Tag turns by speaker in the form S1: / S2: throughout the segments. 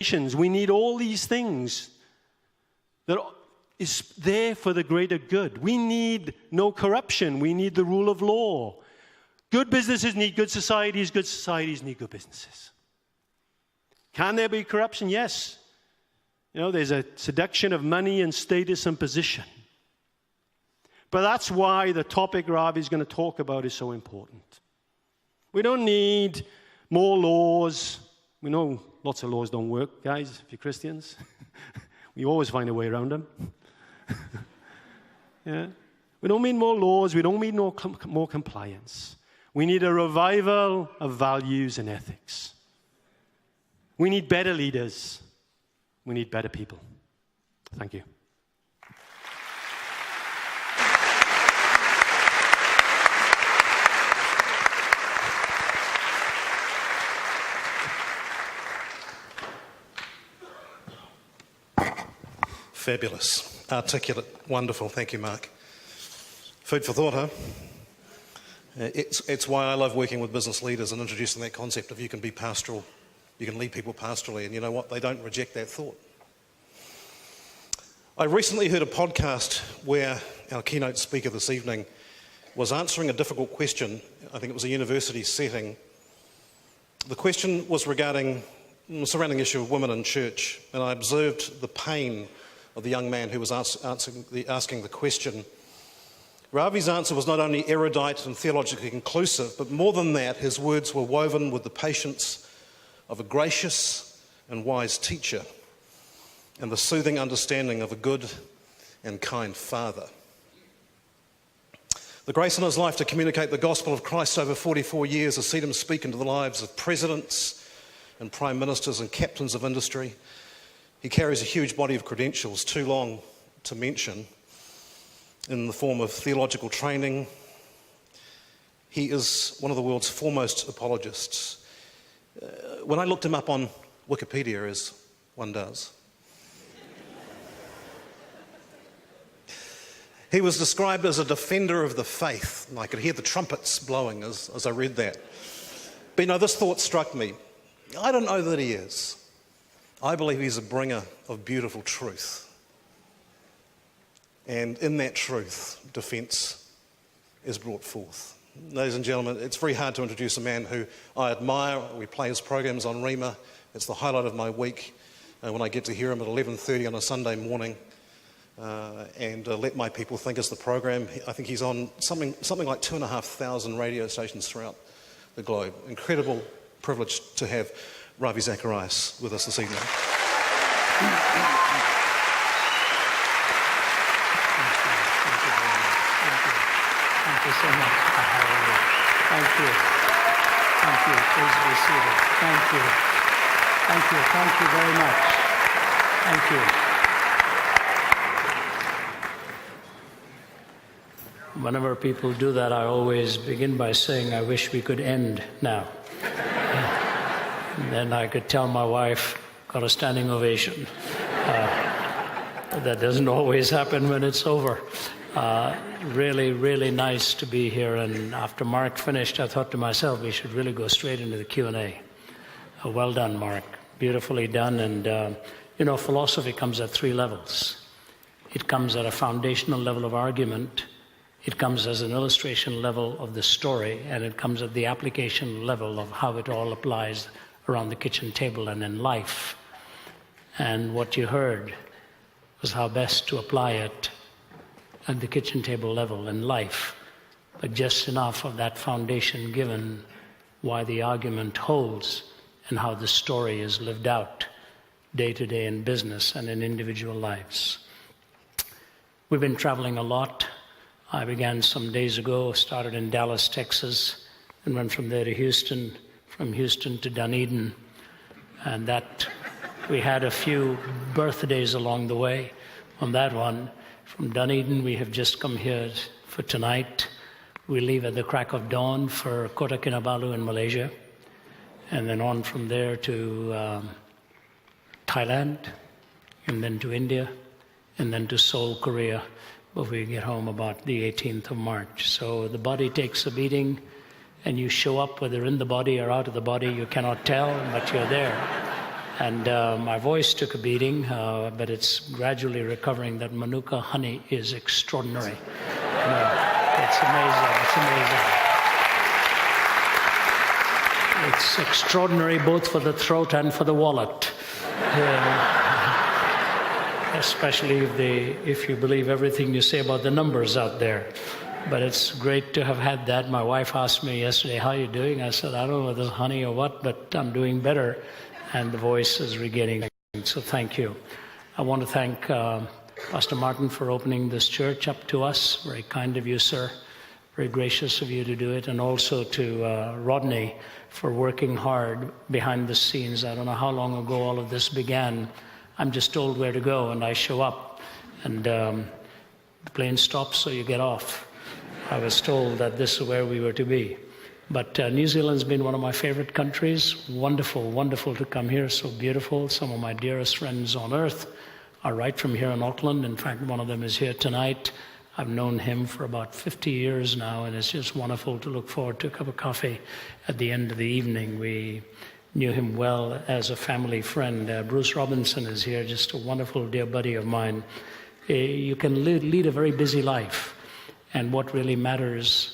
S1: We need all these things that is there for the greater good. We need no corruption. We need the rule of law. Good businesses need good societies. Good societies need good businesses. Can there be corruption? Yes. There's a seduction of money and status and position. But that's why the topic Ravi's going to talk about is so important. We don't need more laws. We know lots of laws don't work, guys, if you're Christians. We always find a way around them. Yeah. We don't need more laws. We don't need more compliance. We need a revival of values and ethics. We need better leaders. We need better people. Thank you.
S2: Fabulous, articulate, wonderful. Thank you, Mark. Food for thought, huh? It's why I love working with business leaders and introducing that concept of you can be pastoral, you can lead people pastorally, and you know what? They don't reject that thought. I recently heard a podcast where our keynote speaker this evening was answering a difficult question. I think it was a university setting. The question was surrounding the issue of women in church, and I observed the pain of the young man who was asking the question. Ravi's answer was not only erudite and theologically conclusive, but more than that, his words were woven with the patience of a gracious and wise teacher and the soothing understanding of a good and kind father. The grace in his life to communicate the gospel of Christ over 44 years has seen him speak into the lives of presidents and prime ministers and captains of industry. He carries a huge body of credentials, too long to mention, in the form of theological training. He is one of the world's foremost apologists. When I looked him up on Wikipedia, as one does, he was described as a defender of the faith, and I could hear the trumpets blowing as I read that. But this thought struck me. I don't know that he is. I believe he's a bringer of beautiful truth. And in that truth, defence is brought forth. Ladies and gentlemen, it's very hard to introduce a man who I admire. We play his programs on Rima. It's the highlight of my week when I get to hear him at 11:30 on a Sunday morning and let my people think it's the program. I think he's on something like 2,500 radio stations throughout the globe. Incredible privilege to have Ravi Zacharias with us this evening.
S3: Thank you so much. Thank you. Thank you. Please be seated. Thank you. Thank you. Thank you very much. Thank you. Whenever people do that, I always begin by saying, I wish we could end now. And then I could tell my wife, got a standing ovation. That doesn't always happen when it's over. Really, really nice to be here. And after Mark finished, I thought to myself, we should really go straight into the Q&A. Well done, Mark. Beautifully done. And, philosophy comes at three levels. It comes at a foundational level of argument. It comes as an illustration level of the story. And it comes at the application level of how it all applies around the kitchen table and in life. And what you heard was how best to apply it at the kitchen table level in life, but just enough of that foundation given why the argument holds and how the story is lived out day to day in business and in individual lives. We've been traveling a lot. I began some days ago, started in Dallas, Texas, and went from there to Houston, from Houston to Dunedin, and that we had a few birthdays along the way on that one. From Dunedin, we have just come here for tonight. We leave at the crack of dawn for Kota Kinabalu in Malaysia, and then on from there to Thailand, and then to India, and then to Seoul, Korea, where we get home about the 18th of March. So the body takes a beating, and you show up, whether in the body or out of the body, you cannot tell, but you're there. And my voice took a beating, but it's gradually recovering. That Manuka honey is extraordinary. It's amazing. It's amazing. It's extraordinary both for the throat and for the wallet. Especially if you believe everything you say about the numbers out there. But it's great to have had that. My wife asked me yesterday, how are you doing? I said, I don't know whether it's honey or what, but I'm doing better. And the voice is regaining. So thank you. I want to thank Pastor Martin for opening this church up to us. Very kind of you, sir. Very gracious of you to do it. And also to Rodney for working hard behind the scenes. I don't know how long ago all of this began. I'm just told where to go, and I show up. And the plane stops, so you get off. I was told that this is where we were to be. But New Zealand's been one of my favorite countries. Wonderful, wonderful to come here. So beautiful. Some of my dearest friends on earth are right from here in Auckland. In fact, one of them is here tonight. I've known him for about 50 years now, and it's just wonderful to look forward to a cup of coffee at the end of the evening. We knew him well as a family friend. Bruce Robinson is here, just a wonderful dear buddy of mine. You can lead a very busy life, and what really matters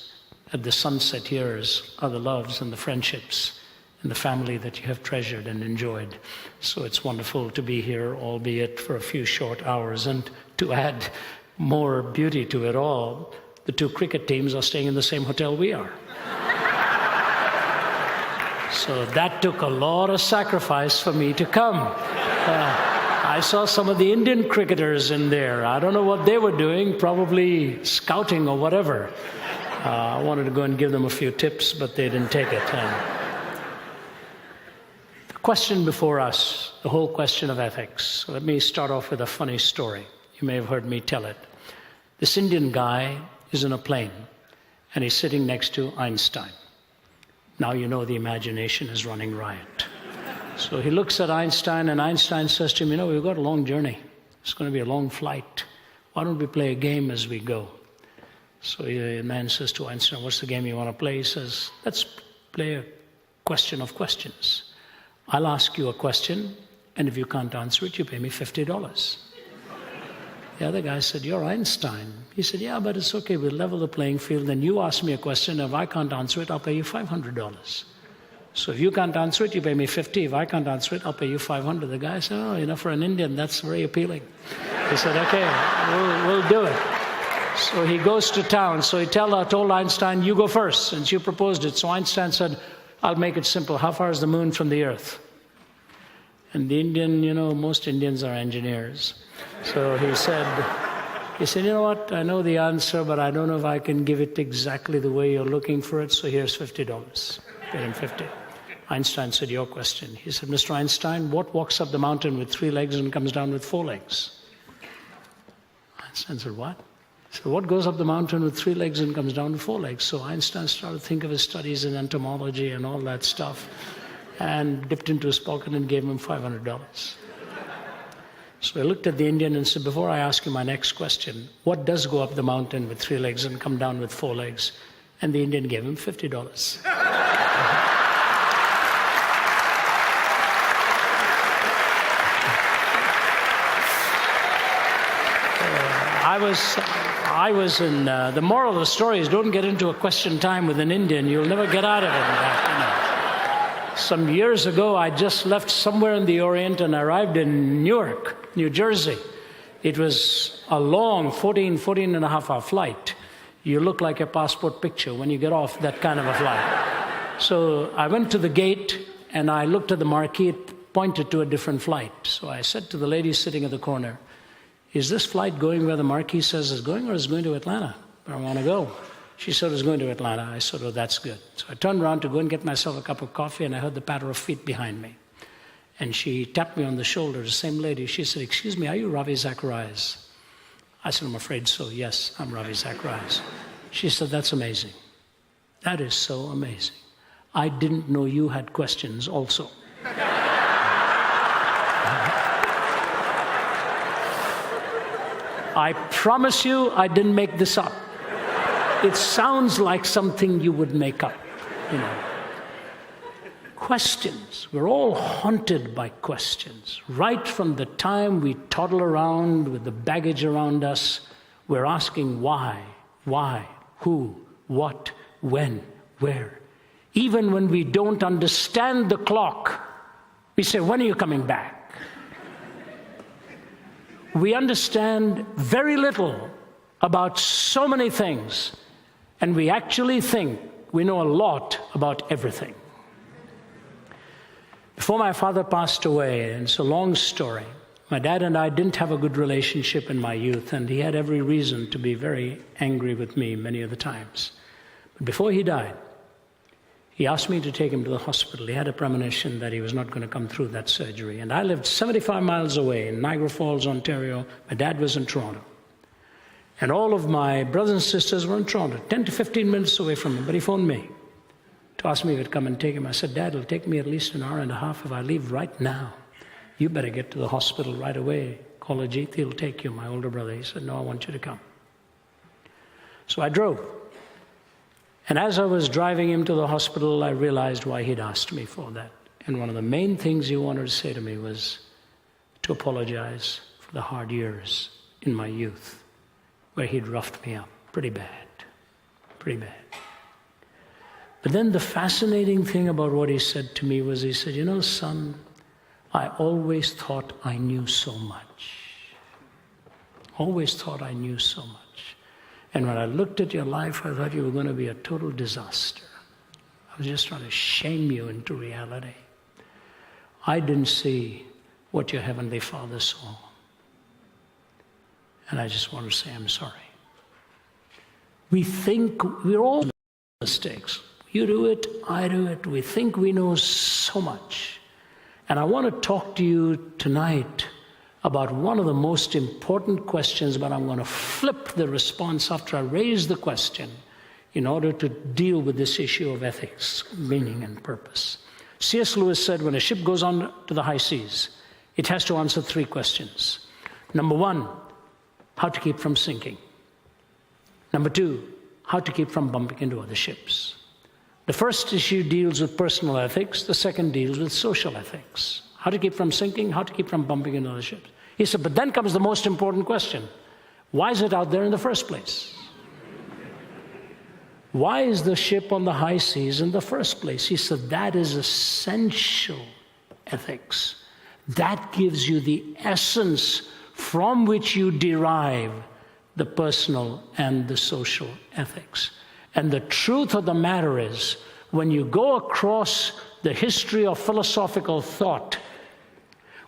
S3: at the sunset years are the loves and the friendships and the family that you have treasured and enjoyed. So it's wonderful to be here, albeit for a few short hours. And to add more beauty to it all, the two cricket teams are staying in the same hotel we are. So that took a lot of sacrifice for me to come. I saw some of the Indian cricketers in there. I don't know what they were doing, probably scouting or whatever. I wanted to go and give them a few tips, but they didn't take it. The question before us, the whole question of ethics. Let me start off with a funny story. You may have heard me tell it. This Indian guy is in a plane, and he's sitting next to Einstein. Now you know the imagination is running riot. So he looks at Einstein, and Einstein says to him, we've got a long journey. It's going to be a long flight. Why don't we play a game as we go? So the man says to Einstein, what's the game you want to play? He says, let's play a question of questions. I'll ask you a question, and if you can't answer it, you pay me $50. The other guy said, you're Einstein. He said, yeah, but it's okay. We'll level the playing field. Then you ask me a question. If I can't answer it, I'll pay you $500. So if you can't answer it, you pay me $50. If I can't answer it, I'll pay you $500. The guy said, for an Indian, that's very appealing. He said, okay, we'll do it. So he goes to town. So he told Einstein, you go first, since you proposed it. So Einstein said, I'll make it simple. How far is the moon from the earth? And the Indian, most Indians are engineers. So he said, you know what? I know the answer, but I don't know if I can give it exactly the way you're looking for it. So here's $50. Paid him $50. Einstein said, your question. He said, Mr. Einstein, what walks up the mountain with 3 legs and comes down with 4 legs? Einstein said, what? So what goes up the mountain with 3 legs and comes down with 4 legs? So Einstein started to think of his studies in entomology and all that stuff, and dipped into his pocket and gave him $500. So he looked at the Indian and said, before I ask you my next question, what does go up the mountain with 3 legs and come down with 4 legs? And the Indian gave him $50. I was in, the moral of the story is don't get into a question time with an Indian. You'll never get out of it. Some years ago, I just left somewhere in the Orient and arrived in Newark, New Jersey. It was a long 14 and a half hour flight. You look like a passport picture when you get off that kind of a flight. So I went to the gate and I looked at the marquee. It pointed to a different flight. So I said to the lady sitting at the corner, is this flight going where the marquee says it's going, or is it going to Atlanta? Where I want to go. She said it's going to Atlanta. I said, oh, that's good. So I turned around to go and get myself a cup of coffee, and I heard the patter of feet behind me. And she tapped me on the shoulder, the same lady. She said, excuse me, are you Ravi Zacharias? I said, I'm afraid so. Yes, I'm Ravi Zacharias. She said, that's amazing. That is so amazing. I didn't know you had questions also. I promise you, I didn't make this up. It sounds like something you would make up, Questions. We're all haunted by questions. Right from the time we toddle around with the baggage around us, we're asking why, who, what, when, where. Even when we don't understand the clock, we say, when are you coming back? We understand very little about so many things, and we actually think we know a lot about everything. Before my father passed away, and it's a long story, my dad and I didn't have a good relationship in my youth, and he had every reason to be very angry with me many of the times. But before he died, he asked me to take him to the hospital. He had a premonition that he was not going to come through that surgery. And I lived 75 miles away in Niagara Falls, Ontario. My dad was in Toronto. And all of my brothers and sisters were in Toronto, 10 to 15 minutes away from him. But he phoned me to ask me if he'd come and take him. I said, Dad, it'll take me at least an hour and a half if I leave right now. You better get to the hospital right away. Call Ajit, he'll take you, my older brother. He said, no, I want you to come. So I drove. And as I was driving him to the hospital, I realized why he'd asked me for that. And one of the main things he wanted to say to me was to apologize for the hard years in my youth where he'd roughed me up pretty bad. But then the fascinating thing about what he said to me was, he said, you know, son, I always thought I knew so much. Always thought I knew so much. And when I looked at your life, I thought you were going to be a total disaster. I was just trying to shame you into reality. I didn't see what your Heavenly Father saw. And I just want to say I'm sorry. We think we're all mistakes. You do it, I do it. We think we know so much. And I want to talk to you tonight about one of the most important questions, but I'm going to flip the response after I raise the question in order to deal with this issue of ethics, meaning and purpose. C.S. Lewis said when a ship goes on to the high seas, it has to answer 3 questions. Number 1, how to keep from sinking. Number 2, how to keep from bumping into other ships. The first issue deals with personal ethics. The second deals with social ethics. How to keep from sinking, how to keep from bumping into other ships. He said, but then comes the most important question. Why is it out there in the first place? Why is the ship on the high seas in the first place? He said, that is essential ethics. That gives you the essence from which you derive the personal and the social ethics. And the truth of the matter is, when you go across the history of philosophical thought,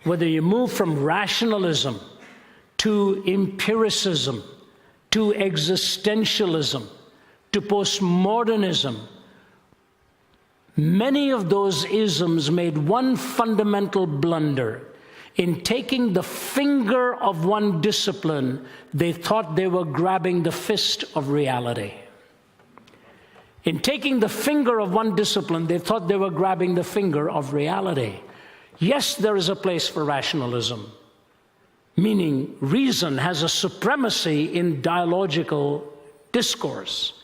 S3: whether you move from rationalism to empiricism, to existentialism, to postmodernism, many of those isms made one fundamental blunder. In taking the finger of one discipline, they thought they were grabbing the fist of reality. In taking the finger of one discipline, they thought they were grabbing the finger of reality. Yes, there is a place for rationalism, meaning reason has a supremacy in dialogical discourse.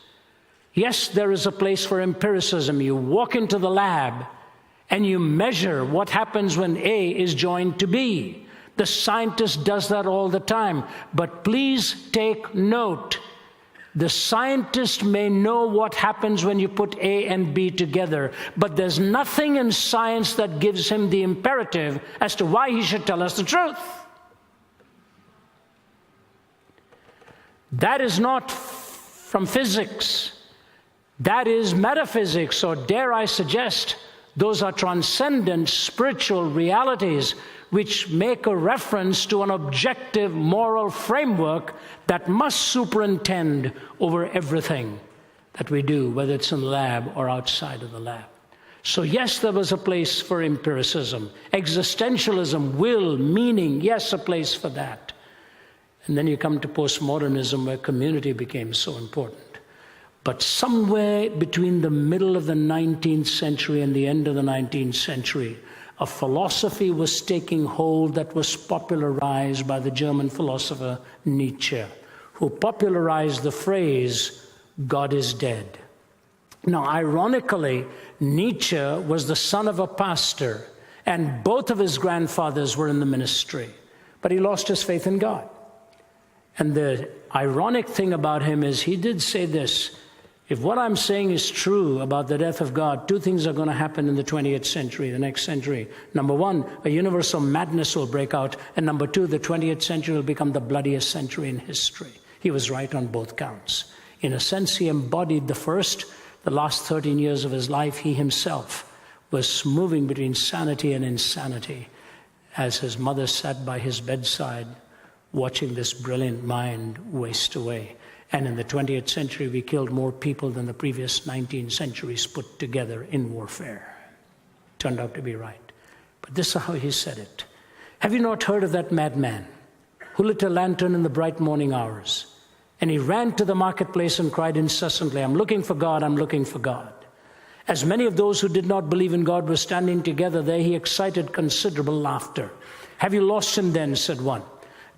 S3: Yes, there is a place for empiricism. You walk into the lab and you measure what happens when A is joined to B. The scientist does that all the time. But please take note. The scientist may know what happens when you put A and B together, but there's nothing in science that gives him the imperative as to why he should tell us the truth. That is not from physics. That is metaphysics, or dare I suggest, those are transcendent spiritual realities which make a reference to an objective moral framework that must superintend over everything that we do, whether it's in the lab or outside of the lab. So yes, there was a place for empiricism. Existentialism, will, meaning, yes, a place for that. And then you come to postmodernism, where community became so important. But somewhere between the middle of the 19th century and the end of the 19th century, a philosophy was taking hold that was popularized by the German philosopher Nietzsche, who popularized the phrase, God is dead. Now, ironically, Nietzsche was the son of a pastor, and both of his grandfathers were in the ministry, but he lost his faith in God. And the ironic thing about him is he did say this: if what I'm saying is true about the death of God, two things are going to happen in the 20th century, the next century. Number one, a universal madness will break out. And number two, the 20th century will become the bloodiest century in history. He was right on both counts. In a sense, he embodied the first. The last 13 years of his life, he himself was moving between sanity and insanity as his mother sat by his bedside watching this brilliant mind waste away. And in the 20th century, we killed more people than the previous 19 centuries put together in warfare. Turned out to be right. But this is how he said it. Have you not heard of that madman who lit a lantern in the bright morning hours? And he ran to the marketplace and cried incessantly, I'm looking for God, I'm looking for God. As many of those who did not believe in God were standing together there, he excited considerable laughter. Have you lost him then, said one.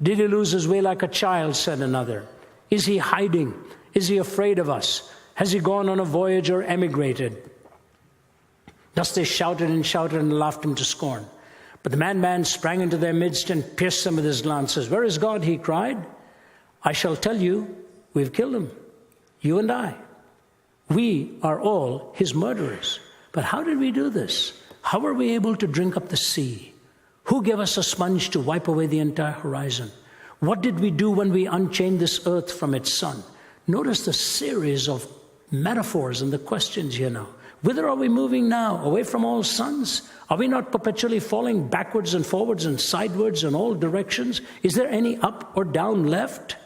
S3: Did he lose his way like a child, said another. Is he hiding? Is he afraid of us? Has he gone on a voyage or emigrated? Thus they shouted and laughed him to scorn. But the madman sprang into their midst and pierced them with his lances. Where is God? He cried. I shall tell you, we've killed him, you and I. We are all his murderers. But how did we do this? How were we able to drink up the sea? Who gave us a sponge to wipe away the entire horizon? What did we do when we unchained this earth from its sun? Notice the series of metaphors and the questions here now. Whither are we moving now? Away from all suns? Are we not perpetually falling backwards and forwards and sidewards in all directions? Is there any up or down left?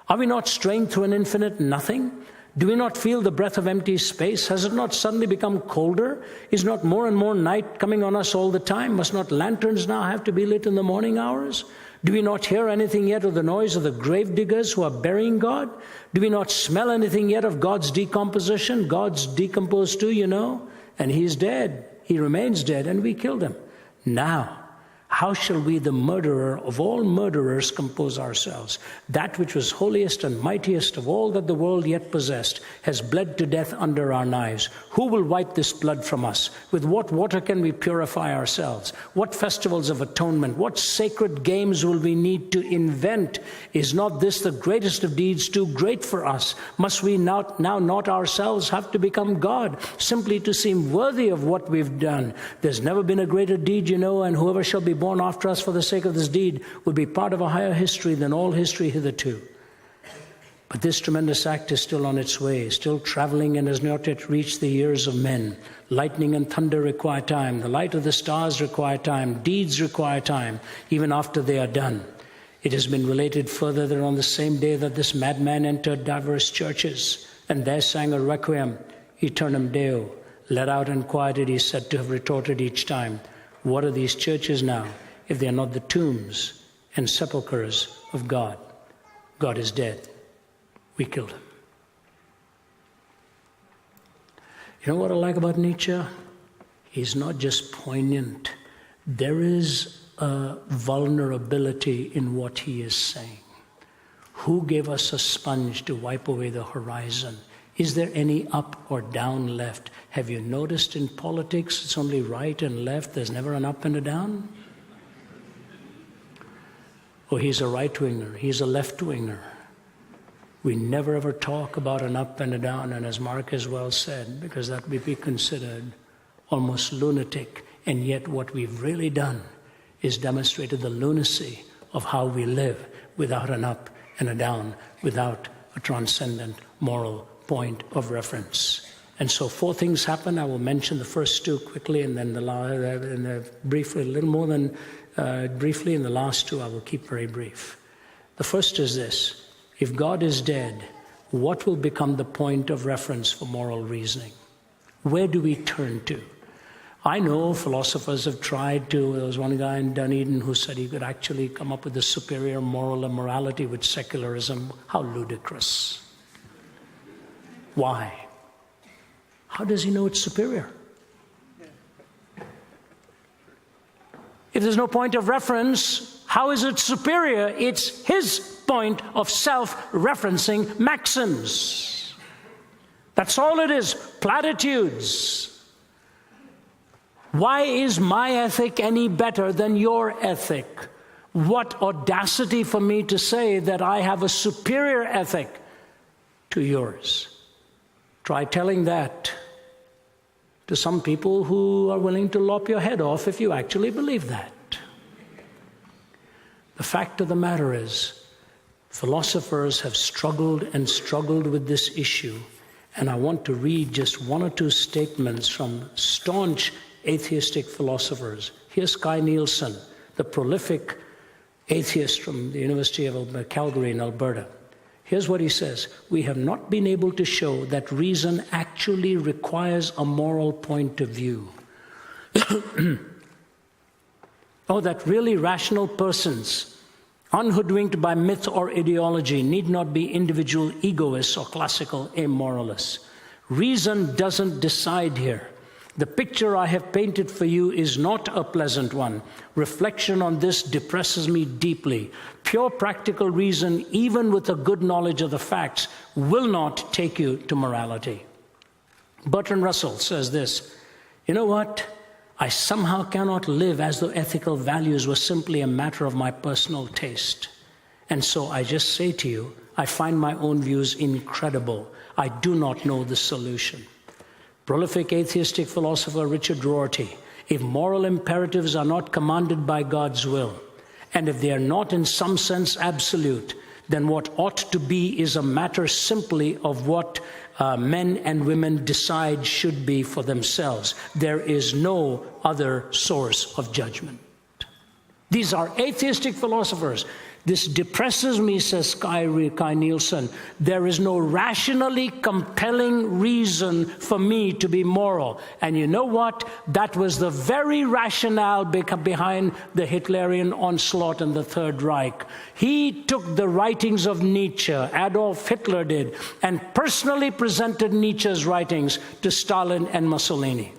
S3: Are we not straying through an infinite nothing? Do we not feel the breath of empty space? Has it not suddenly become colder? Is not more and more night coming on us all the time? Must not lanterns now have to be lit in the morning hours? Do we not hear anything yet of the noise of the grave diggers who are burying God? Do we not smell anything yet of God's decomposition? God's decomposed too, you know, and he's dead. He remains dead, and we killed him. Now, how shall we, the murderer of all murderers, compose ourselves? That which was holiest and mightiest of all that the world yet possessed has bled to death under our knives. Who will wipe this blood from us? With what water can we purify ourselves? What festivals of atonement? What sacred games will we need to invent? Is not this the greatest of deeds, too great for us? Must we now not ourselves have to become God, simply to seem worthy of what we've done? There's never been a greater deed, you know, and whoever shall be born after us for the sake of this deed will be part of a higher history than all history hitherto. But this tremendous act is still on its way, still traveling, and has not yet reached the ears of men. Lightning and thunder require time. The light of the stars require time. Deeds require time, even after they are done. It has been related further that on the same day that this madman entered diverse churches and there sang a requiem, Aeternam Deo, let out and quieted, he said to have retorted each time, what are these churches now if they are not the tombs and sepulchres of God? God is dead. We killed him. You know what I like about Nietzsche? He's not just poignant. There is a vulnerability in what he is saying. Who gave us a sponge to wipe away the horizon? Is there any up or down left? Have you noticed in politics it's only right and left? There's never an up and a down? Oh, he's a right-winger. He's a left-winger. We never ever talk about an up and a down, and as Mark has well said, because that would be considered almost lunatic. And yet what we've really done is demonstrated the lunacy of how we live without an up and a down, without a transcendent moral point of reference. And so 4 things happen. I will mention the first 2 quickly, and then briefly, a little more than briefly, and the last 2 I will keep very brief. The first is this: if God is dead, what will become the point of reference for moral reasoning? Where do we turn to? I know philosophers have tried to. There was one guy in Dunedin who said he could actually come up with a superior moral immorality with secularism. How ludicrous. Why? How does he know it's superior? If there's no point of reference, how is it superior? It's his point of self-referencing maxims. That's all it is, platitudes. Why is my ethic any better than your ethic? What audacity for me to say that I have a superior ethic to yours. Try telling that to some people who are willing to lop your head off if you actually believe that. The fact of the matter is, philosophers have struggled and struggled with this issue, and I want to read just one or two statements from staunch atheistic philosophers. Here's Kai Nielsen, the prolific atheist from the University of Calgary in Alberta. Here's what he says: we have not been able to show that reason actually requires a moral point of view. That really rational persons, unhoodwinked by myth or ideology, need not be individual egoists or classical amoralists. Reason doesn't decide here. The picture I have painted for you is not a pleasant one. Reflection on this depresses me deeply. Pure practical reason, even with a good knowledge of the facts, will not take you to morality. Bertrand Russell says this: you know what? I somehow cannot live as though ethical values were simply a matter of my personal taste. And so I just say to you, I find my own views incredible. I do not know the solution. Prolific atheistic philosopher Richard Rorty: if moral imperatives are not commanded by God's will, and if they are not in some sense absolute, then what ought to be is a matter simply of what men and women decide should be for themselves. There is no other source of judgment. These are atheistic philosophers. This depresses me, says Kai Nielsen. There is no rationally compelling reason for me to be moral. And you know what? That was the very rationale behind the Hitlerian onslaught in the Third Reich. He took the writings of Nietzsche, Adolf Hitler did, and personally presented Nietzsche's writings to Stalin and Mussolini.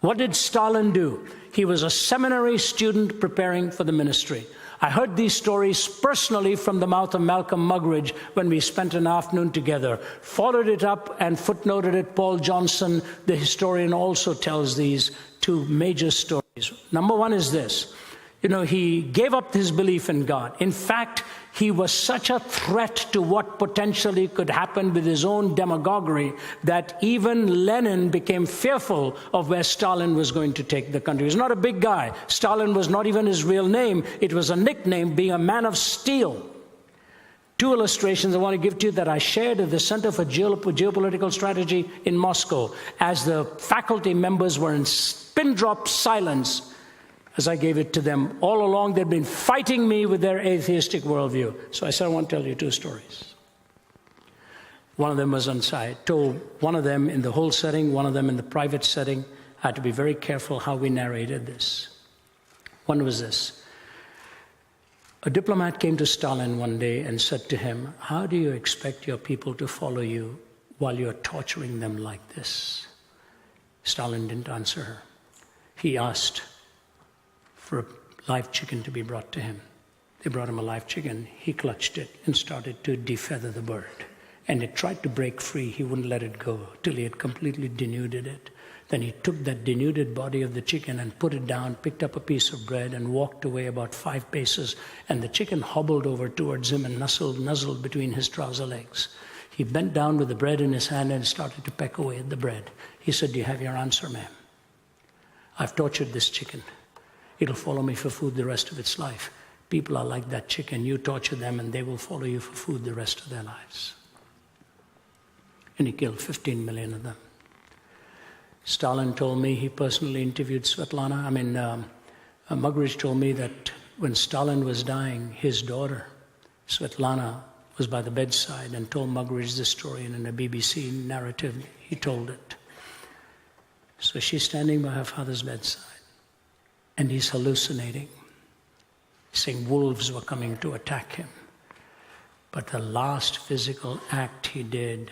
S3: What did Stalin do? He was a seminary student preparing for the ministry. I heard these stories personally from the mouth of Malcolm Muggeridge when we spent an afternoon together. Followed it up and footnoted it. Paul Johnson, the historian, also tells these two major stories. Number one is this. He gave up his belief in God. In fact, he was such a threat to what potentially could happen with his own demagoguery that even Lenin became fearful of where Stalin was going to take the country. He was not a big guy. Stalin was not even his real name. It was a nickname, being a man of steel. Two illustrations I want to give to you that I shared at the Center for Geopolitical Strategy in Moscow as the faculty members were in pin-drop silence as I gave it to them. All along, they'd been fighting me with their atheistic worldview. So I said, I want to tell you two stories. One of them was on site. Told one of them in the whole setting, one of them in the private setting. I had to be very careful how we narrated this. One was this. A diplomat came to Stalin one day and said to him, how do you expect your people to follow you while you're torturing them like this? Stalin didn't answer her. He asked for a live chicken to be brought to him. They brought him a live chicken. He clutched it and started to defeather the bird. And it tried to break free. He wouldn't let it go till he had completely denuded it. Then he took that denuded body of the chicken and put it down, picked up a piece of bread and walked away about 5 paces. And the chicken hobbled over towards him and nuzzled between his trouser legs. He bent down with the bread in his hand and started to peck away at the bread. He said, do you have your answer, ma'am? I've tortured this chicken. It'll follow me for food the rest of its life. People are like that chicken. You torture them and they will follow you for food the rest of their lives. And he killed 15 million of them. Stalin told me, he personally interviewed Svetlana. Muggeridge told me that when Stalin was dying, his daughter, Svetlana, was by the bedside and told Muggeridge this story, and in a BBC narrative, he told it. So she's standing by her father's bedside. And he's hallucinating, saying wolves were coming to attack him. But the last physical act he did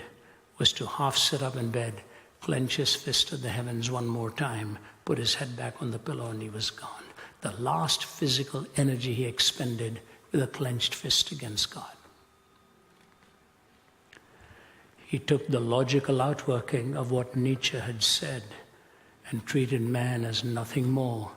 S3: was to half sit up in bed, clench his fist at the heavens one more time, put his head back on the pillow, and he was gone. The last physical energy he expended with a clenched fist against God. He took the logical outworking of what Nietzsche had said and treated man as nothing more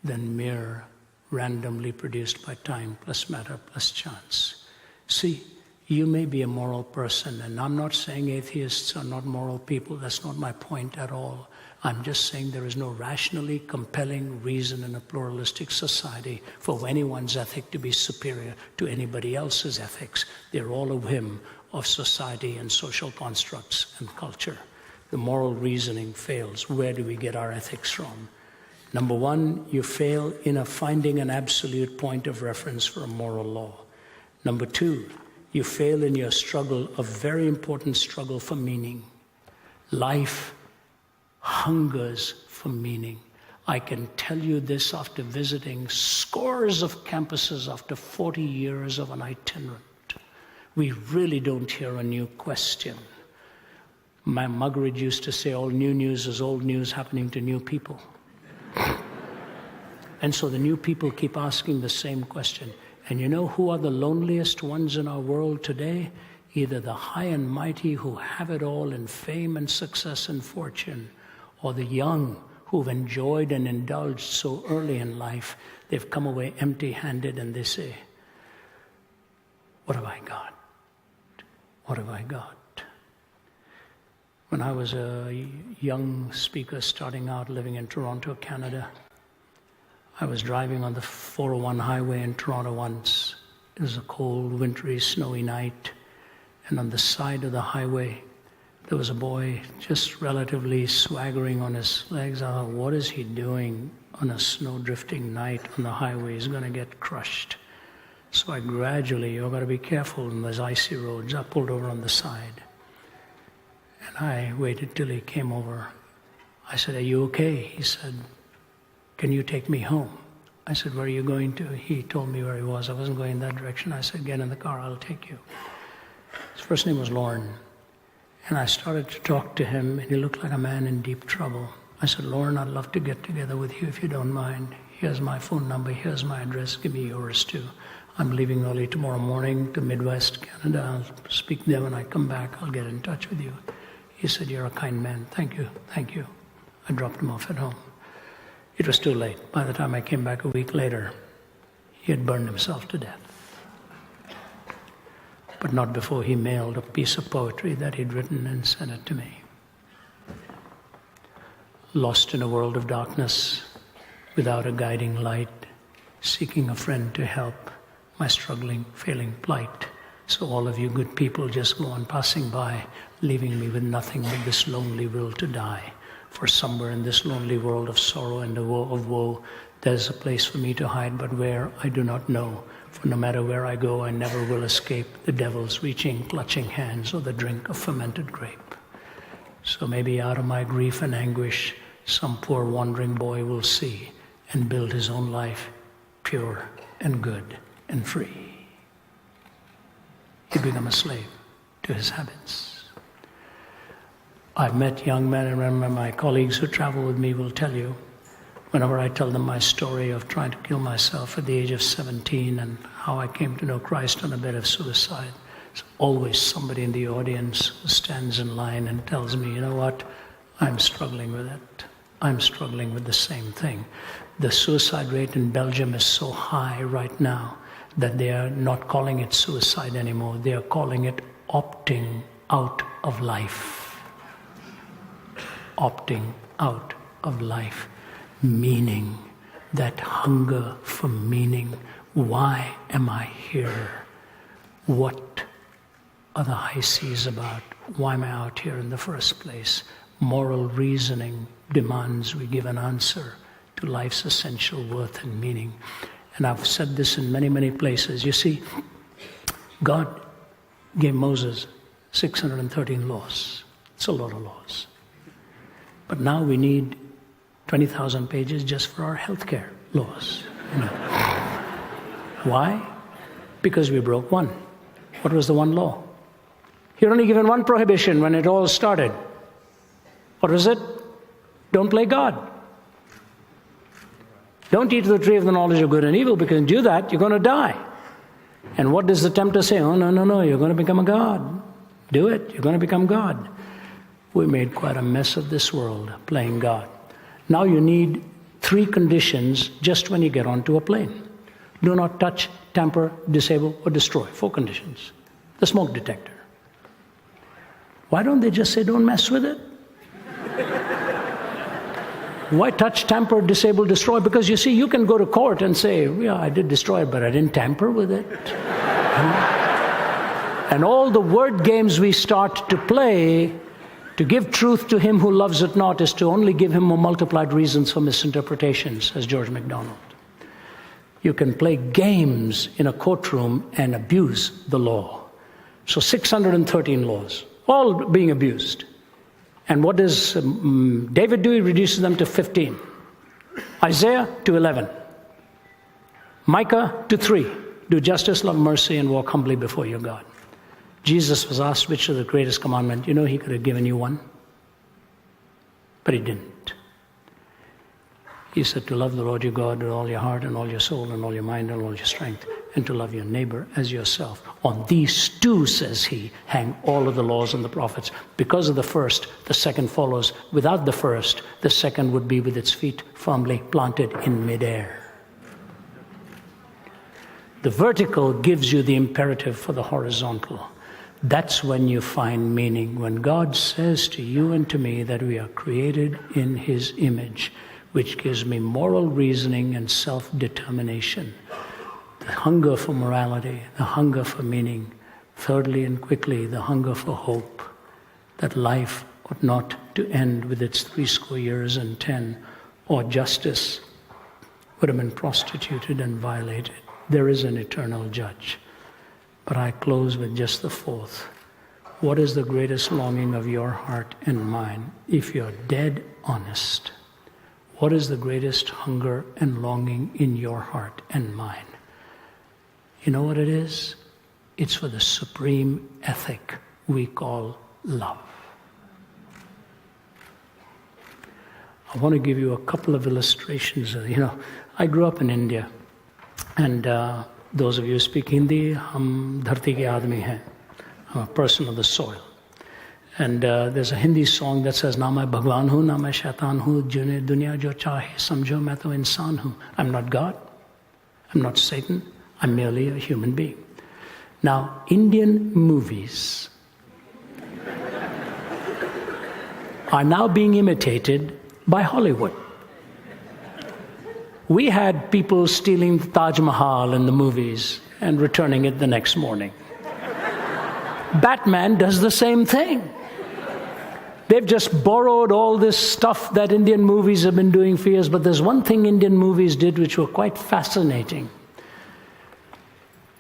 S3: than mere randomly produced by time plus matter plus chance. See, you may be a moral person, and I'm not saying atheists are not moral people. That's not my point at all. I'm just saying there is no rationally compelling reason in a pluralistic society for anyone's ethic to be superior to anybody else's ethics. They're all a whim of society and social constructs and culture. The moral reasoning fails. Where do we get our ethics from? Number one, you fail in finding an absolute point of reference for a moral law. Number two, you fail in your struggle, a very important struggle for meaning. Life hungers for meaning. I can tell you this after visiting scores of campuses after 40 years of an itinerant. We really don't hear a new question. My Muggeridge used to say all new news is old news happening to new people. And so the new people keep asking the same question. And you know who are the loneliest ones in our world today? Either the high and mighty who have it all in fame and success and fortune, or the young who've enjoyed and indulged so early in life, they've come away empty-handed and they say, what have I got? What have I got? When I was a young speaker starting out living in Toronto, Canada, I was driving on the 401 highway in Toronto once. It was a cold, wintry, snowy night, and on the side of the highway, there was a boy just relatively swaggering on his legs. I thought, what is he doing on a snow-drifting night on the highway? He's going to get crushed. So I gradually, you've got to be careful on those icy roads. I pulled over on the side, and I waited till he came over. I said, are you okay? He said, can you take me home? I said, where are you going to? He told me where he was. I wasn't going in that direction. I said, get in the car, I'll take you. His first name was Lorne. And I started to talk to him, and he looked like a man in deep trouble. I said, Lorne, I'd love to get together with you if you don't mind. Here's my phone number, here's my address, give me yours too. I'm leaving early tomorrow morning to Midwest Canada. I'll speak there when I come back. I'll get in touch with you. He said, you're a kind man. Thank you, thank you. I dropped him off at home. It was too late. By the time I came back a week later, he had burned himself to death. But not before he mailed a piece of poetry that he'd written and sent it to me. Lost in a world of darkness, without a guiding light, seeking a friend to help my struggling, failing plight. So all of you good people just go on passing by, leaving me with nothing but this lonely will to die. For somewhere in this lonely world of sorrow and of woe, there's a place for me to hide, but where, I do not know. For no matter where I go, I never will escape the devil's reaching, clutching hands or the drink of fermented grape. So maybe out of my grief and anguish, some poor wandering boy will see and build his own life pure and good and free. He become a slave to his habits. I've met young men, and remember my colleagues who travel with me will tell you, whenever I tell them my story of trying to kill myself at the age of 17 and how I came to know Christ on a bed of suicide, there's always somebody in the audience who stands in line and tells me, you know what, I'm struggling with it. I'm struggling with the same thing. The suicide rate in Belgium is so high right now that they are not calling it suicide anymore. They are calling it opting out of life. Opting out of life. Meaning, that hunger for meaning. Why am I here? What are the high seas about? Why am I out here in the first place? Moral reasoning demands we give an answer to life's essential worth and meaning. And I've said this in many, many places. You see, God gave Moses 613 laws. It's a lot of laws. But now we need 20,000 pages just for our healthcare laws. You know. Why? Because we broke one. What was the one law? You're only given one prohibition when it all started. What was it? Don't play God. Don't eat of the tree of the knowledge of good and evil, because if you do that, you're going to die. And what does the tempter say? Oh, no, you're going to become a god. Do it. You're going to become God. We made quite a mess of this world playing God. Now you need 3 conditions just when you get onto a plane. Do not touch, tamper, disable, or destroy. 4 conditions. The smoke detector. Why don't they just say, don't mess with it? Why touch, tamper, disable, destroy? Because you see, you can go to court and say, yeah, I did destroy it, but I didn't tamper with it. And all the word games we start to play to give truth to him who loves it not is to only give him more multiplied reasons for misinterpretations, says George MacDonald. You can play games in a courtroom and abuse the law. So 613 laws, all being abused. And what does David do? He reduces them to 15. Isaiah to 11. Micah to 3. Do justice, love mercy, and walk humbly before your God. Jesus was asked which is the greatest commandment. You know, he could have given you one, but he didn't. He said to love the Lord your God with all your heart and all your soul and all your mind and all your strength, and to love your neighbor as yourself. On these 2, says he, hang all of the laws and the prophets. Because of the first, the second follows. Without the first, the second would be with its feet firmly planted in midair. The vertical gives you the imperative for the horizontal. That's when you find meaning. When God says to you and to me that we are created in his image, which gives me moral reasoning and self-determination. The hunger for morality, the hunger for meaning. Thirdly and quickly, the hunger for hope. That life ought not to end with its 80 years and 10, or justice would have been prostituted and violated. There is an eternal judge. But I close with just the 4th. What is the greatest longing of your heart and mine? If you're dead honest, what is the greatest hunger and longing in your heart and mine? You know what it is? It's for the supreme ethic we call love. I want to give you a couple of illustrations. I grew up in India, and those of you who speak Hindi, hum dharti ke aadmi hain. I'm a person of the soil. And there's a Hindi song that says, Na main Bhagwan hu, na main shaitan hu, june duniya jo chahe, samjho main to insan hu. I'm not God. I'm not Satan. I'm merely a human being. Now, Indian movies are now being imitated by Hollywood. We had people stealing the Taj Mahal in the movies and returning it the next morning. Batman does the same thing. They've just borrowed all this stuff that Indian movies have been doing for years, but there's one thing Indian movies did which were quite fascinating.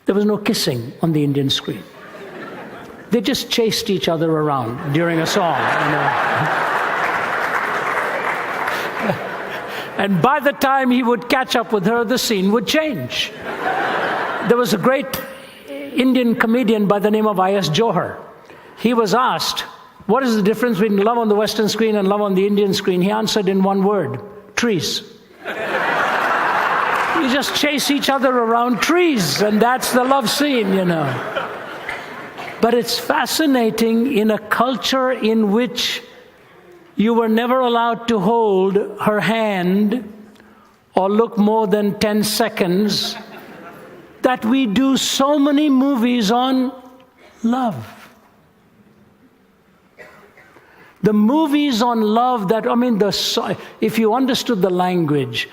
S3: There was no kissing on the Indian screen. They just chased each other around during a song. And by the time he would catch up with her, the scene would change. There was a great Indian comedian by the name of I.S. Johar. He was asked, what is the difference between love on the Western screen and love on the Indian screen? He answered in one word, trees. You just chase each other around trees, and that's the love scene, But it's fascinating in a culture in which you were never allowed to hold her hand or look more than 10 seconds, that we do so many movies on love. The movies on love if you understood the language,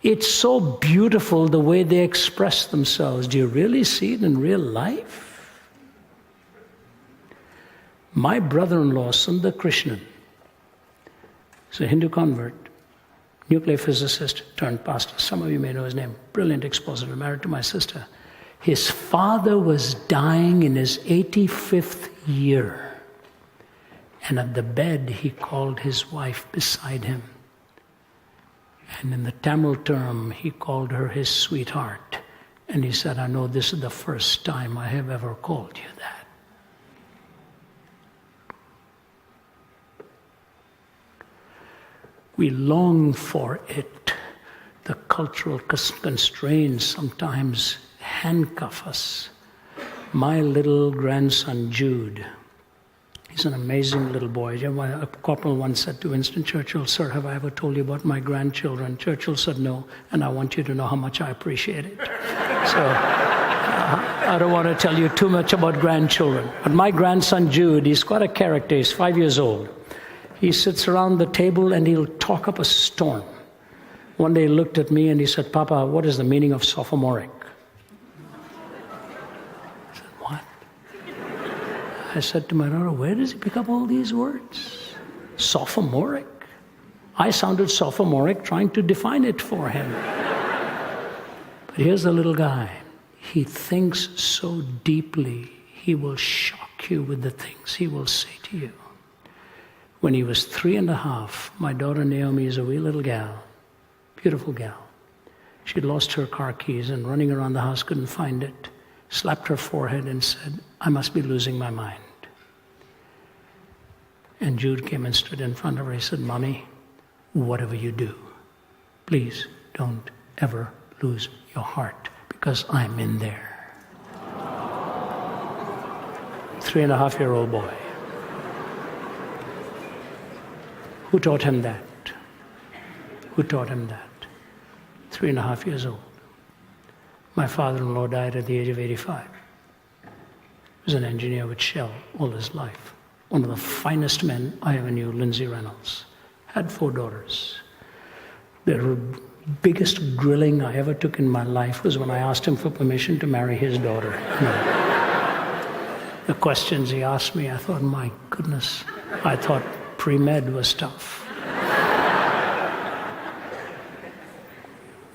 S3: it's so beautiful the way they express themselves. Do you really see it in real life? My brother-in-law, Sundar Krishnan, is a Hindu convert, nuclear physicist turned pastor. Some of you may know his name. Brilliant expositor, married to my sister. His father was dying in his 85th year. And at the bed, he called his wife beside him. And in the Tamil term, he called her his sweetheart. And he said, I know this is the first time I have ever called you that. We long for it. The cultural constraints sometimes handcuff us. My little grandson Jude He's an amazing little boy. A corporal once said to Winston Churchill, "Sir, have I ever told you about my grandchildren?" Churchill said, "No, and I want you to know how much I appreciate it." So I don't want to tell you too much about grandchildren. But my grandson Jude, he's quite a character. He's 5 years old. He sits around the table and he'll talk up a storm. One day he looked at me and he said, "Papa, what is the meaning of sophomoric?" I said, "What?" I said to my daughter, "Where does he pick up all these words? Sophomoric?" I sounded sophomoric trying to define it for him. But here's the little guy. He thinks so deeply, he will shock you with the things he will say to you. When he was 3.5, my daughter Naomi is a wee little gal, beautiful gal. She'd lost her car keys and running around the house couldn't find it. Slapped her forehead and said, "I must be losing my mind." And Jude came and stood in front of her. He said, "Mommy, whatever you do, please don't ever lose your heart, because I'm in there." 3.5-year-old boy. Who taught him that? Who taught him that? 3.5 years old. My father-in-law died at the age of 85. He was an engineer with Shell all his life. One of the finest men I ever knew, Lindsay Reynolds. Had 4 daughters. The biggest grilling I ever took in my life was when I asked him for permission to marry his daughter. The questions he asked me, I thought, my goodness, I thought pre-med was tough.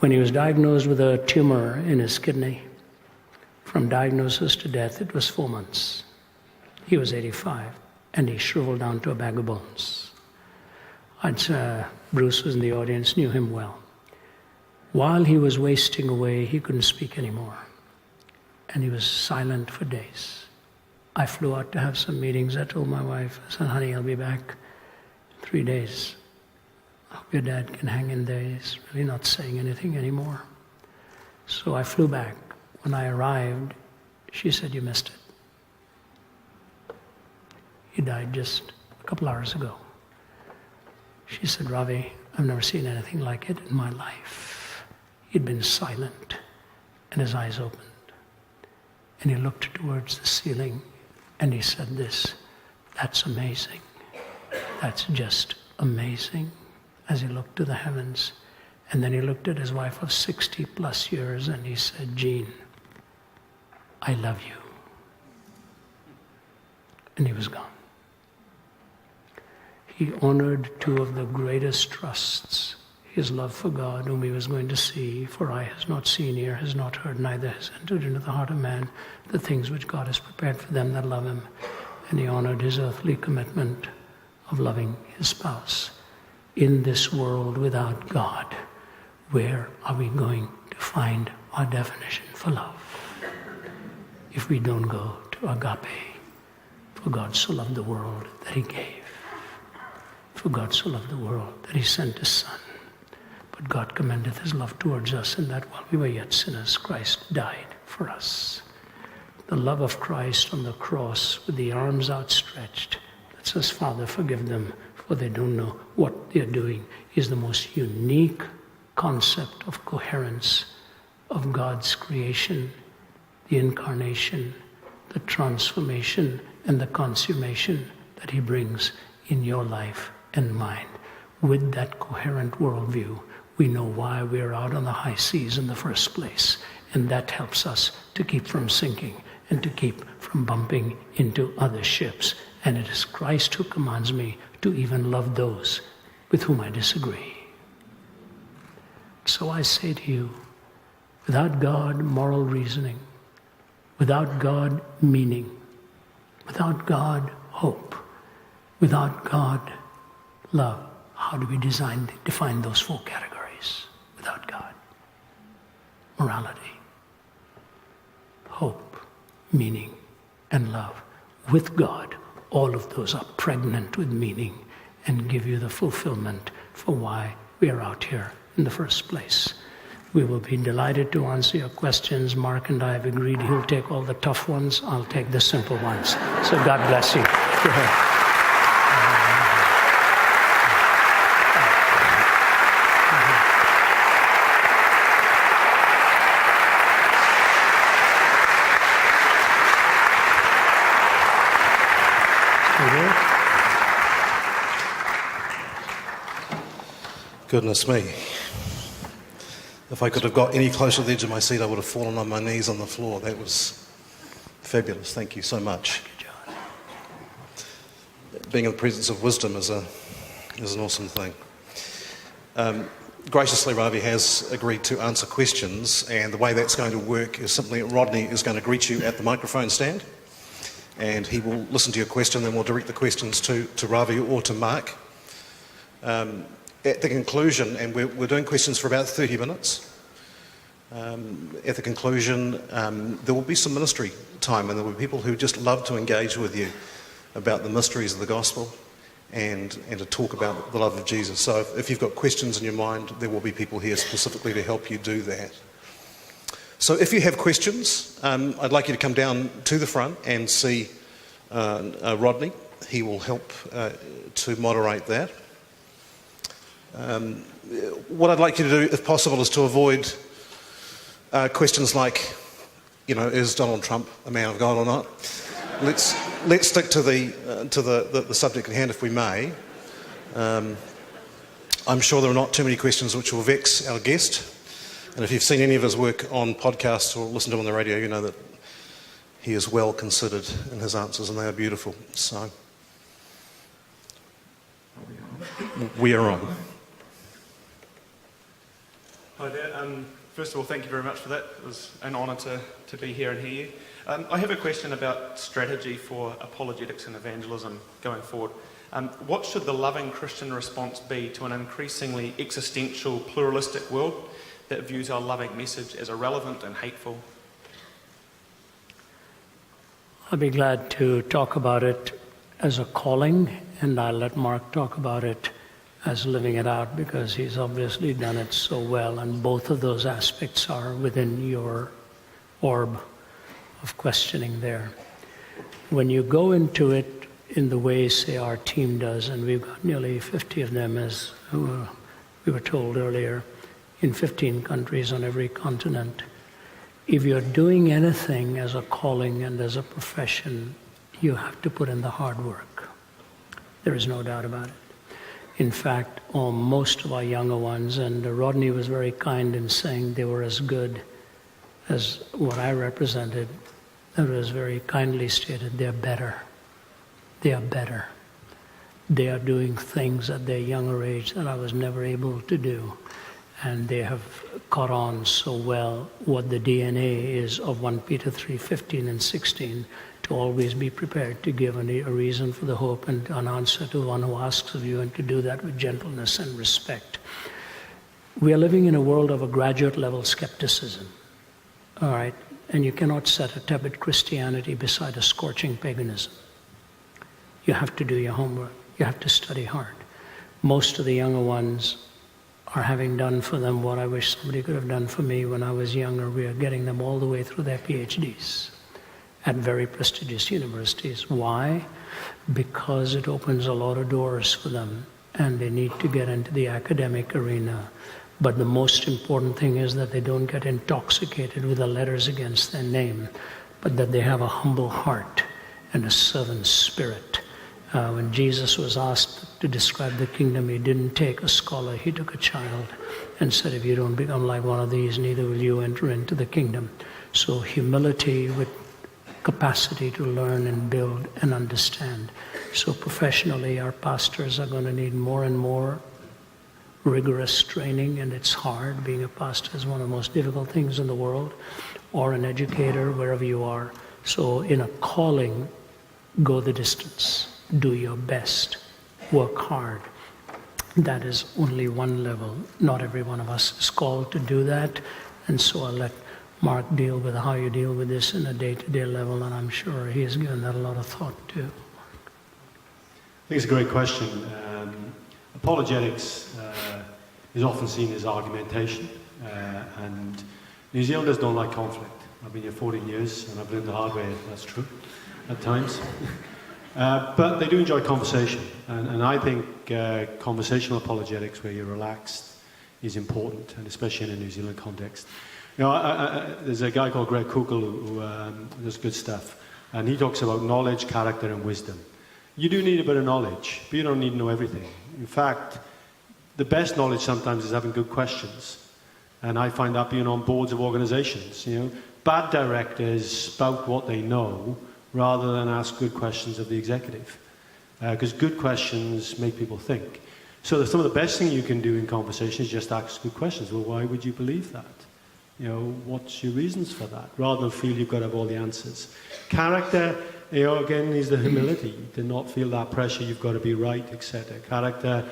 S3: When he was diagnosed with a tumor in his kidney, from diagnosis to death, it was 4 months. He was 85, and he shriveled down to a bag of bones. Bruce was in the audience, knew him well. While he was wasting away, he couldn't speak anymore. And he was silent for days. I flew out to have some meetings. I told my wife, I said, "Honey, I'll be back in 3 days. I hope your dad can hang in there. He's really not saying anything anymore." So I flew back. When I arrived, she said, "You missed it. He died just a couple hours ago." She said, "Ravi, I've never seen anything like it in my life." He'd been silent, and his eyes opened. And he looked towards the ceiling, and he said this, "That's amazing. That's just amazing," as he looked to the heavens. And then he looked at his wife of 60 plus years, and he said, "Jean, I love you." And he was gone. He honored 2 of the greatest trusts, his love for God, whom he was going to see, for eye has not seen, ear has not heard, neither has entered into the heart of man the things which God has prepared for them that love him. And he honored his earthly commitment of loving his spouse. In this world without God, where are we going to find our definition for love? If we don't go to agape, for God so loved the world that he gave. For God so loved the world that he sent his Son. But God commendeth his love towards us, in that while we were yet sinners, Christ died for us. The love of Christ on the cross, with the arms outstretched, that says, "Father, forgive them, for they don't know what they're doing," is the most unique concept of coherence of God's creation, the incarnation, the transformation, and the consummation that he brings in your life and mine. With that coherent worldview, we know why we're out on the high seas in the first place, and that helps us to keep from sinking and to keep from bumping into other ships. And it is Christ who commands me to even love those with whom I disagree. So I say to you, without God, moral reasoning, without God, meaning, without God, hope, without God, love, how do we define those 4 categories? Without God, morality, hope, meaning, and love. With God, all of those are pregnant with meaning and give you the fulfillment for why we are out here in the first place. We will be delighted to answer your questions. Mark and I have agreed he'll take all the tough ones. I'll take the simple ones. So God bless you.
S2: Goodness me. If I could have got any closer to the edge of my seat, I would have fallen on my knees on the floor. That was fabulous. Thank you so much. Being in the presence of wisdom is an awesome thing. Graciously, Ravi has agreed to answer questions, and the way that's going to work is simply Rodney is going to greet you at the microphone stand, and he will listen to your question, then we'll direct the questions to Ravi or to Mark. At the conclusion, and we're doing questions for about 30 minutes, at the conclusion there will be some ministry time, and there will be people who just love to engage with you about the mysteries of the gospel and to talk about the love of Jesus. So if you've got questions in your mind, there will be people here specifically to help you do that. So if you have questions, I'd like you to come down to the front and see Rodney. He will help to moderate that. What I'd like you to do, if possible, is to avoid questions like, is Donald Trump a man of God or not? Let's stick to the subject at hand, if we may. I'm sure there are not too many questions which will vex our guest, and if you've seen any of his work on podcasts or listened to him on the radio, you know that he is well considered in his answers, and they are beautiful. So we are on.
S4: Hi there. First of all, thank you very much for that. It was an honour to be here and hear you. I have a question about strategy for apologetics and evangelism going forward. What should the loving Christian response be to an increasingly existential, pluralistic world that views our loving message as irrelevant and hateful?
S3: I'll be glad to talk about it as a calling, and I'll let Mark talk about it as living it out, because he's obviously done it so well, and both of those aspects are within your orb of questioning there. When you go into it in the way, say, our team does, and we've got nearly 50 of them, as we were told earlier, in 15 countries on every continent. If you're doing anything as a calling and as a profession, you have to put in the hard work. There is no doubt about it. In fact, most of our younger ones, and Rodney was very kind in saying they were as good as what I represented, that was very kindly stated, they're better. They are better. They are doing things at their younger age that I was never able to do. And they have caught on so well what the DNA is of 1 Peter 3:15 and 16, to always be prepared to give a reason for the hope and an answer to one who asks of you, and to do that with gentleness and respect. We are living in a world of a graduate level skepticism, all right? And you cannot set a tepid Christianity beside a scorching paganism. You have to do your homework. You have to study hard. Most of the younger ones are having done for them what I wish somebody could have done for me when I was younger. We are getting them all the way through their PhDs at very prestigious universities. Why? Because it opens a lot of doors for them, and they need to get into the academic arena. But the most important thing is that they don't get intoxicated with the letters against their name, but that they have a humble heart and a servant spirit. When Jesus was asked to describe the kingdom, he didn't take a scholar, he took a child and said, if you don't become like one of these, neither will you enter into the kingdom. So humility with capacity to learn and build and understand. So professionally, our pastors are going to need more and more rigorous training, and it's hard. Being a pastor is one of the most difficult things in the world, or an educator, wherever you are. So in a calling, go the distance, do your best, work hard. That is only one level. Not every one of us is called to do that, and so I'll let Mark deal with how you deal with this in a day-to-day level, and I'm sure he has given that a lot of thought too.
S1: I think it's a great question. Apologetics is often seen as argumentation. And New Zealanders don't like conflict. I've been here 14 years, and I've learned the hard way that's true at times. But they do enjoy conversation, and I think conversational apologetics, where you're relaxed, is important, and especially in a New Zealand context. You know, there's a guy called Greg Kuchel who does good stuff, and he talks about knowledge, character, and wisdom. You do need a bit of knowledge, but you don't need to know everything. In fact, the best knowledge sometimes is having good questions, and I find that being on boards of organizations. You know, bad directors spout what they know rather than ask good questions of the executive, because good questions make people think. So some of the best thing you can do in conversation is just ask good questions. Well, why would you believe that? You know, what's your reasons for that? Rather than feel you've got to have all the answers. Character, you know, again, is the humility to not feel that pressure, you've got to be right, etc. Character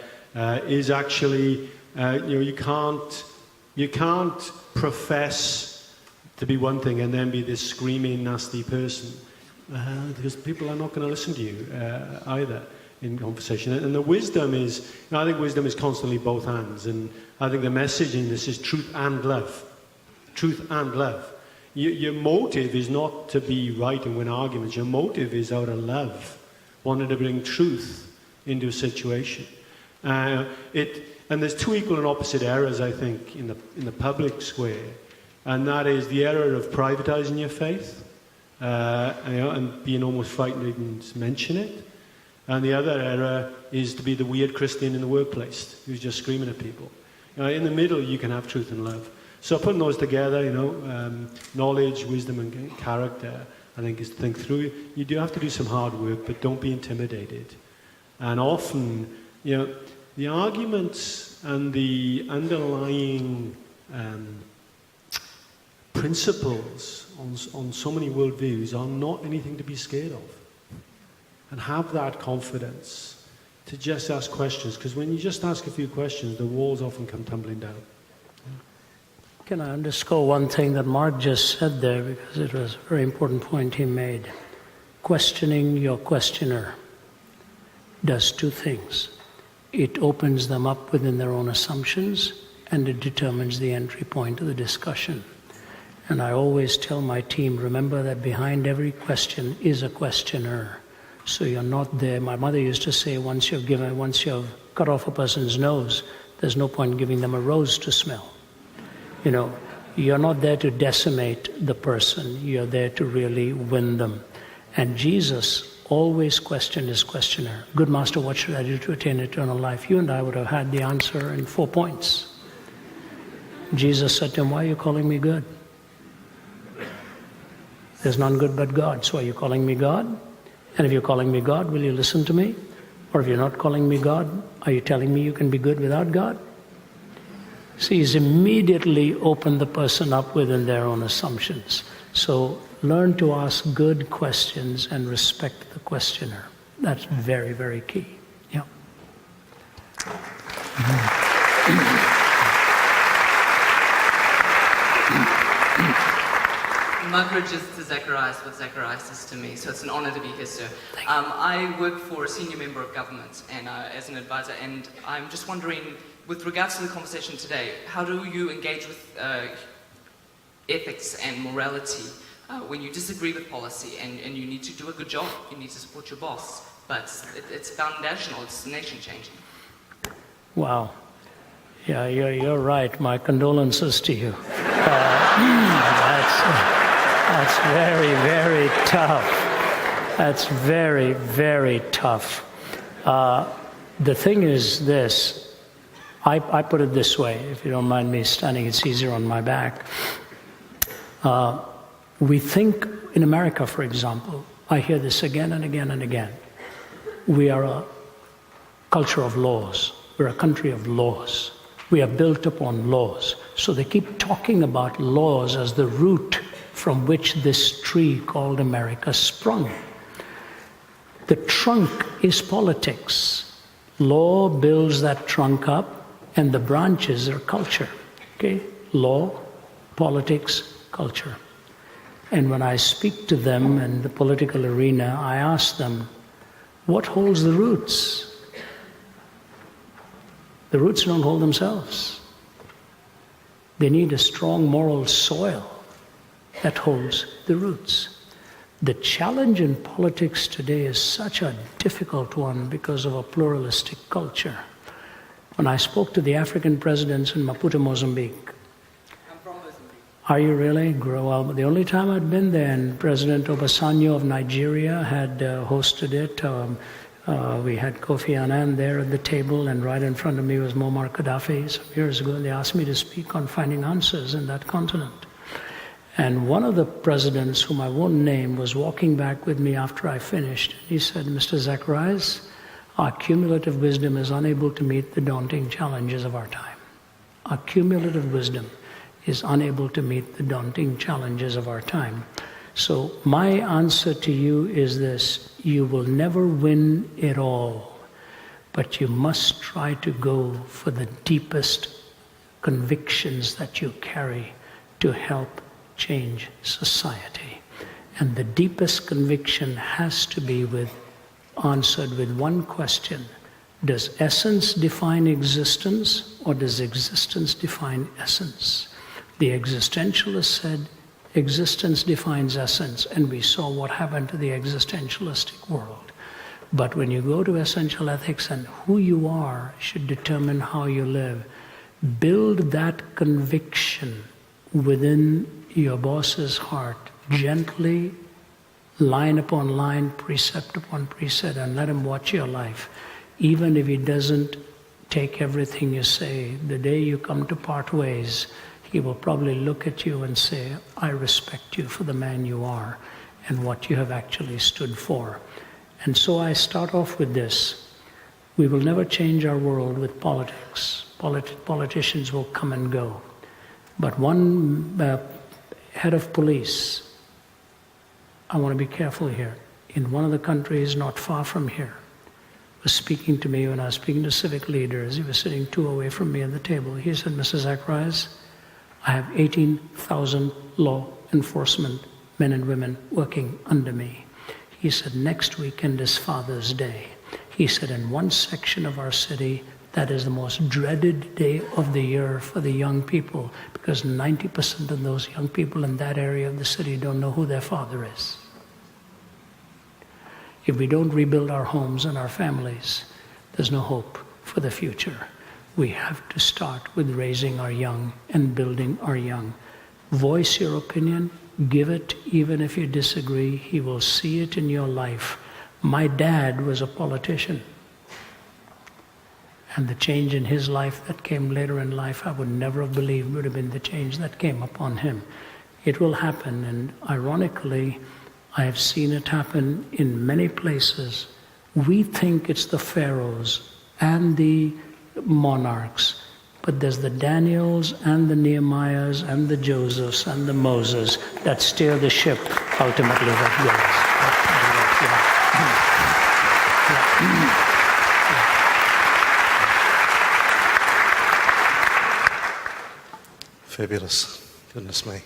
S1: is actually, you can't profess to be one thing and then be this screaming, nasty person, because people are not going to listen to you either in conversation. And the wisdom is, I think wisdom is constantly both hands, and I think the message in this is truth and love. Truth and love. Your motive is not to be right and win arguments. Your motive is out of love, wanting to bring truth into a situation. And there's two equal and opposite errors, I think, in the public square, and that is the error of privatizing your faith, and being almost frightened to even mention it. And the other error is to be the weird Christian in the workplace who's just screaming at people. In the middle, you can have truth and love. So putting those together, knowledge, wisdom, and character, I think, is to think through. You do have to do some hard work, but don't be intimidated. And often, the arguments and the underlying principles on so many worldviews are not anything to be scared of. And have that confidence to just ask questions, because when you just ask a few questions, the walls often come tumbling down.
S3: Can I underscore one thing that Mark just said there, because it was a very important point he made. Questioning your questioner does two things. It opens them up within their own assumptions, and it determines the entry point of the discussion. And I always tell my team, remember that behind every question is a questioner. So you're not there. My mother used to say, once you've cut off a person's nose, there's no point giving them a rose to smell. You're not there to decimate the person. You're there to really win them. And Jesus always questioned his questioner. Good master, what should I do to attain eternal life? You and I would have had the answer in 4 points. Jesus said to him, why are you calling me good? There's none good but God. So are you calling me God? And if you're calling me God, will you listen to me? Or if you're not calling me God, are you telling me you can be good without God? See, he's immediately opened the person up within their own assumptions. So learn to ask good questions and respect the questioner. That's very, very key. Yeah.
S5: Mugridge is to Zacharias what Zacharias is to me, so it's an honor to be here, sir. I work for a senior member of government and as an advisor, and I'm just wondering, with regards to the conversation today, how do you engage with ethics and morality when you disagree with policy and you need to do a good job, you need to support your boss, but it's foundational, it's nation-changing?
S3: Wow. Yeah, you're right. My condolences to you. That's very, very tough. That's very, very tough. The thing is this. I put it this way, if you don't mind me standing, it's easier on my back. We think, in America, for example, I hear this again and again and again. We are a culture of laws. We're a country of laws. We are built upon laws. So they keep talking about laws as the root from which this tree called America sprung. The trunk is politics. Law builds that trunk up, and the branches are culture. Okay? Law, politics, culture. And when I speak to them in the political arena, I ask them, what holds the roots? The roots don't hold themselves. They need a strong moral soil that holds the roots. The challenge in politics today is such a difficult one because of a pluralistic culture. When I spoke to the African presidents in Maputo, Mozambique.
S5: I'm from Mozambique.
S3: Are you really? Well, the only time I'd been there, and President Obasanjo of Nigeria had hosted it. We had Kofi Annan there at the table, and right in front of me was Muammar Gaddafi some years ago, and they asked me to speak on finding answers in that continent. And one of the presidents, whom I won't name, was walking back with me after I finished. He said, Mr. Zacharias, our cumulative wisdom is unable to meet the daunting challenges of our time. Our cumulative wisdom is unable to meet the daunting challenges of our time. So my answer to you is this: you will never win it all, but you must try to go for the deepest convictions that you carry to help change society. And the deepest conviction has to be answered with one question: does essence define existence, or does existence define essence? The existentialist said existence defines essence, and we saw what happened to the existentialistic world. But when you go to essential ethics, and who you are should determine how you live, build that conviction within your boss's heart, gently, line upon line, precept upon precept, and let him watch your life. Even if he doesn't take everything you say, the day you come to part ways, he will probably look at you and say, I respect you for the man you are and what you have actually stood for. And so I start off with this. We will never change our world with politics. Politicians will come and go. But one head of police, I want to be careful here, in one of the countries not far from here, was speaking to me when I was speaking to civic leaders. He was sitting 2 away from me at the table. He said, Mr. Zacharias, I have 18,000 law enforcement men and women working under me. He said, next weekend is Father's Day. He said, in one section of our city, that is the most dreaded day of the year for the young people, because 90% of those young people in that area of the city don't know who their father is. If we don't rebuild our homes and our families, there's no hope for the future. We have to start with raising our young and building our young. Voice your opinion, give it, even if you disagree. He will see it in your life. My dad was a politician. And the change in his life that came later in life, I would never have believed would have been the change that came upon him. It will happen, and ironically, I have seen it happen in many places. We think it's the pharaohs and the monarchs, but there's the Daniels and the Nehemiahs and the Josephs and the Moses that steer the ship ultimately that goes.
S2: Fabulous. Goodness me.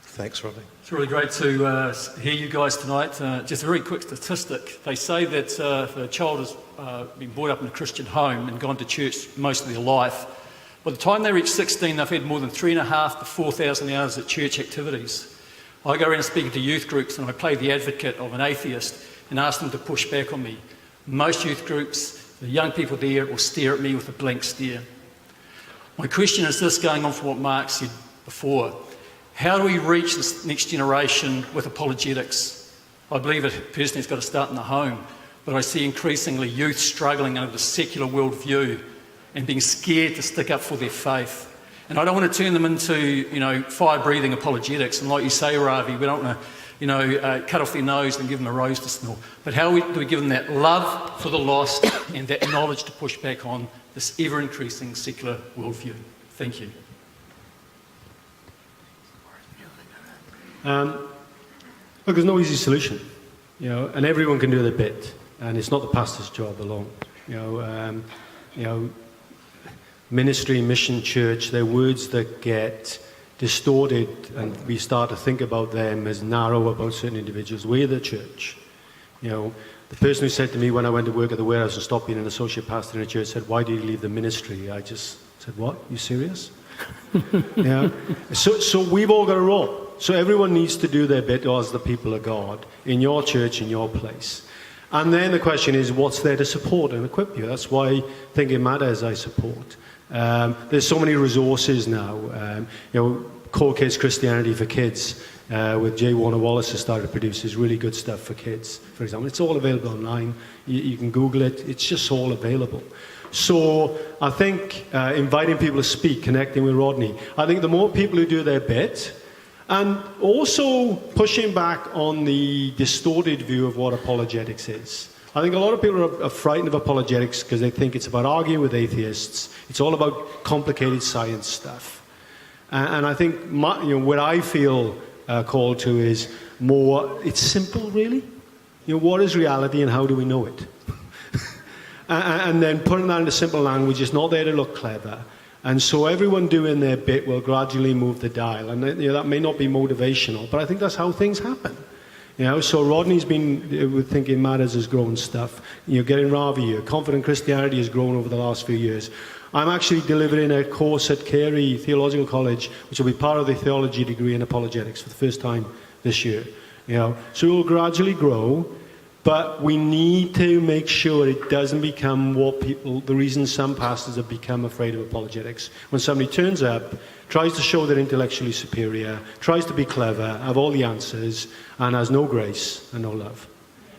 S2: Thanks, Ravi.
S6: It's really great to hear you guys tonight. Just a very quick statistic. They say that if a child has been brought up in a Christian home and gone to church most of their life, by the time they reach 16, they've had more than 3,500 to 4,000 hours at church activities. I go around speaking to youth groups and I play the advocate of an atheist and ask them to push back on me. Most youth groups, the young people there will stare at me with a blank stare. My question is this, going on from what Mark said before. How do we reach this next generation with apologetics? I believe it personally has got to start in the home, but I see increasingly youth struggling under the secular worldview and being scared to stick up for their faith. And I don't want to turn them into, fire-breathing apologetics. And like you say, Ravi, we don't want to, cut off their nose and give them a rose to smell. But how do we give them that love for the lost and that knowledge to push back on this ever-increasing secular worldview? Thank you.
S1: Look, there's no easy solution, and everyone can do their bit, and it's not the pastor's job alone. Ministry, mission, church, they're words that get distorted, and we start to think about them as narrow about certain individuals. We're the church. The The person who said to me when I went to work at the warehouse and stopped being an associate pastor in a church said, "Why did you leave the ministry?" I just said, "What? You serious?" Yeah. So we've all got a role. So everyone needs to do their bit as the people of God in your church, in your place. And then the question is, what's there to support and equip you? That's why Thinking Matters I support. There's so many resources now. Core Kids Christianity for Kids with J. Warner Wallace has started to produce is really good stuff for kids, for example. It's all available online. You can Google it. It's just all available. So I think inviting people to speak, connecting with Rodney, I think the more people who do their bit, and also pushing back on the distorted view of what apologetics is. I think a lot of people are frightened of apologetics because they think it's about arguing with atheists. It's all about complicated science stuff. And I think what I feel called to is more, it's simple really. What is reality and how do we know it? And then putting that into simple language is not there to look clever. And so everyone doing their bit will gradually move the dial. And that may not be motivational, but I think that's how things happen. So Rodney's been with Thinking Matters has grown stuff. Getting Ravi here. Confident Christianity has grown over the last few years. I'm actually delivering a course at Carey Theological College, which will be part of the theology degree in apologetics for the first time this year. So it will gradually grow. But we need to make sure it doesn't become the reason some pastors have become afraid of apologetics. When somebody turns up, tries to show they're intellectually superior, tries to be clever, have all the answers, and has no grace and no love.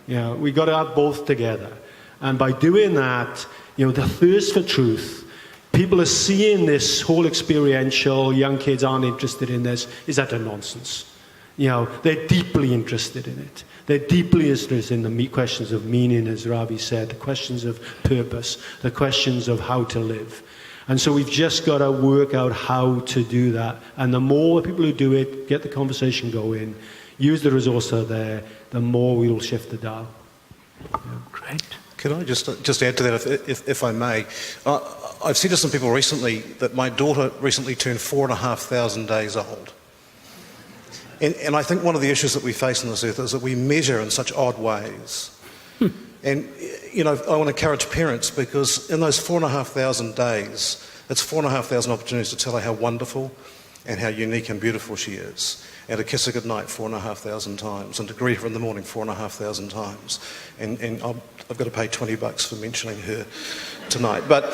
S1: We've got to have both together. And by doing that, the thirst for truth, people are seeing this whole experiential, young kids aren't interested in this, is utter nonsense. They're deeply interested in it. They're deeply interested in the questions of meaning, as Ravi said, the questions of purpose, the questions of how to live. And so we've just got to work out how to do that. And the more people who do it, get the conversation going, use the resources that are there, the more we will shift the dial.
S3: Great.
S2: Can I just add to that, if I may? I've said to some people recently that my daughter recently turned 4,500 days old. And I think one of the issues that we face on this earth is that we measure in such odd ways. And, I want to encourage parents because in those 4,500 days, it's 4,500 opportunities to tell her how wonderful and how unique and beautiful she is. And to kiss her goodnight 4,500 times and to greet her in the morning 4,500 times. And I've got to pay $20 for mentioning her tonight. But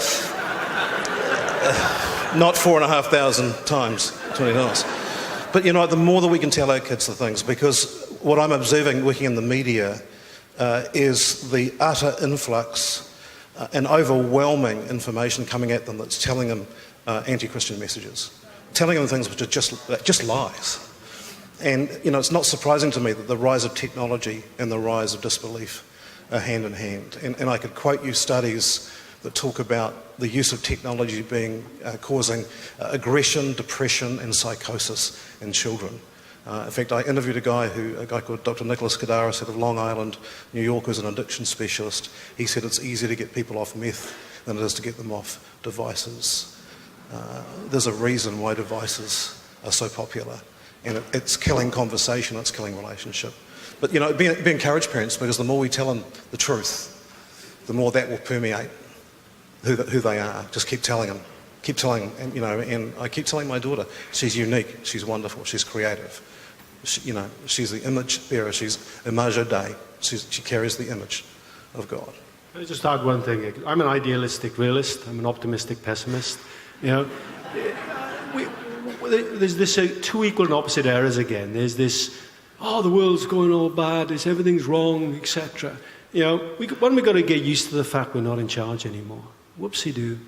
S2: not 4,500 times, $20. But, the more that we can tell our kids the things, because what I'm observing working in the media is the utter influx and overwhelming information coming at them that's telling them anti-Christian messages, telling them things which are just lies. And, it's not surprising to me that the rise of technology and the rise of disbelief are hand in hand. And I could quote you studies that talk about the use of technology causing aggression, depression and psychosis in children. In fact, I interviewed a guy called Dr. Nicholas Kadaris out of Long Island, New York, who's an addiction specialist. He said it's easier to get people off meth than it is to get them off devices. There's a reason why devices are so popular. And it's killing conversation, it's killing relationship. But, be encouraged, parents, because the more we tell them the truth, the more that will permeate who they are. Just keep telling them. Keep telling them, and I keep telling my daughter, she's unique, she's wonderful, she's creative. She's the image bearer, she's Imago Dei. She carries the image of God.
S1: Can I just add one thing? I'm an idealistic realist, I'm an optimistic pessimist. There's this two equal and opposite errors again. There's this, the world's going all bad, everything's wrong, etc. When we got to get used to the fact we're not in charge anymore. Whoopsie-doo.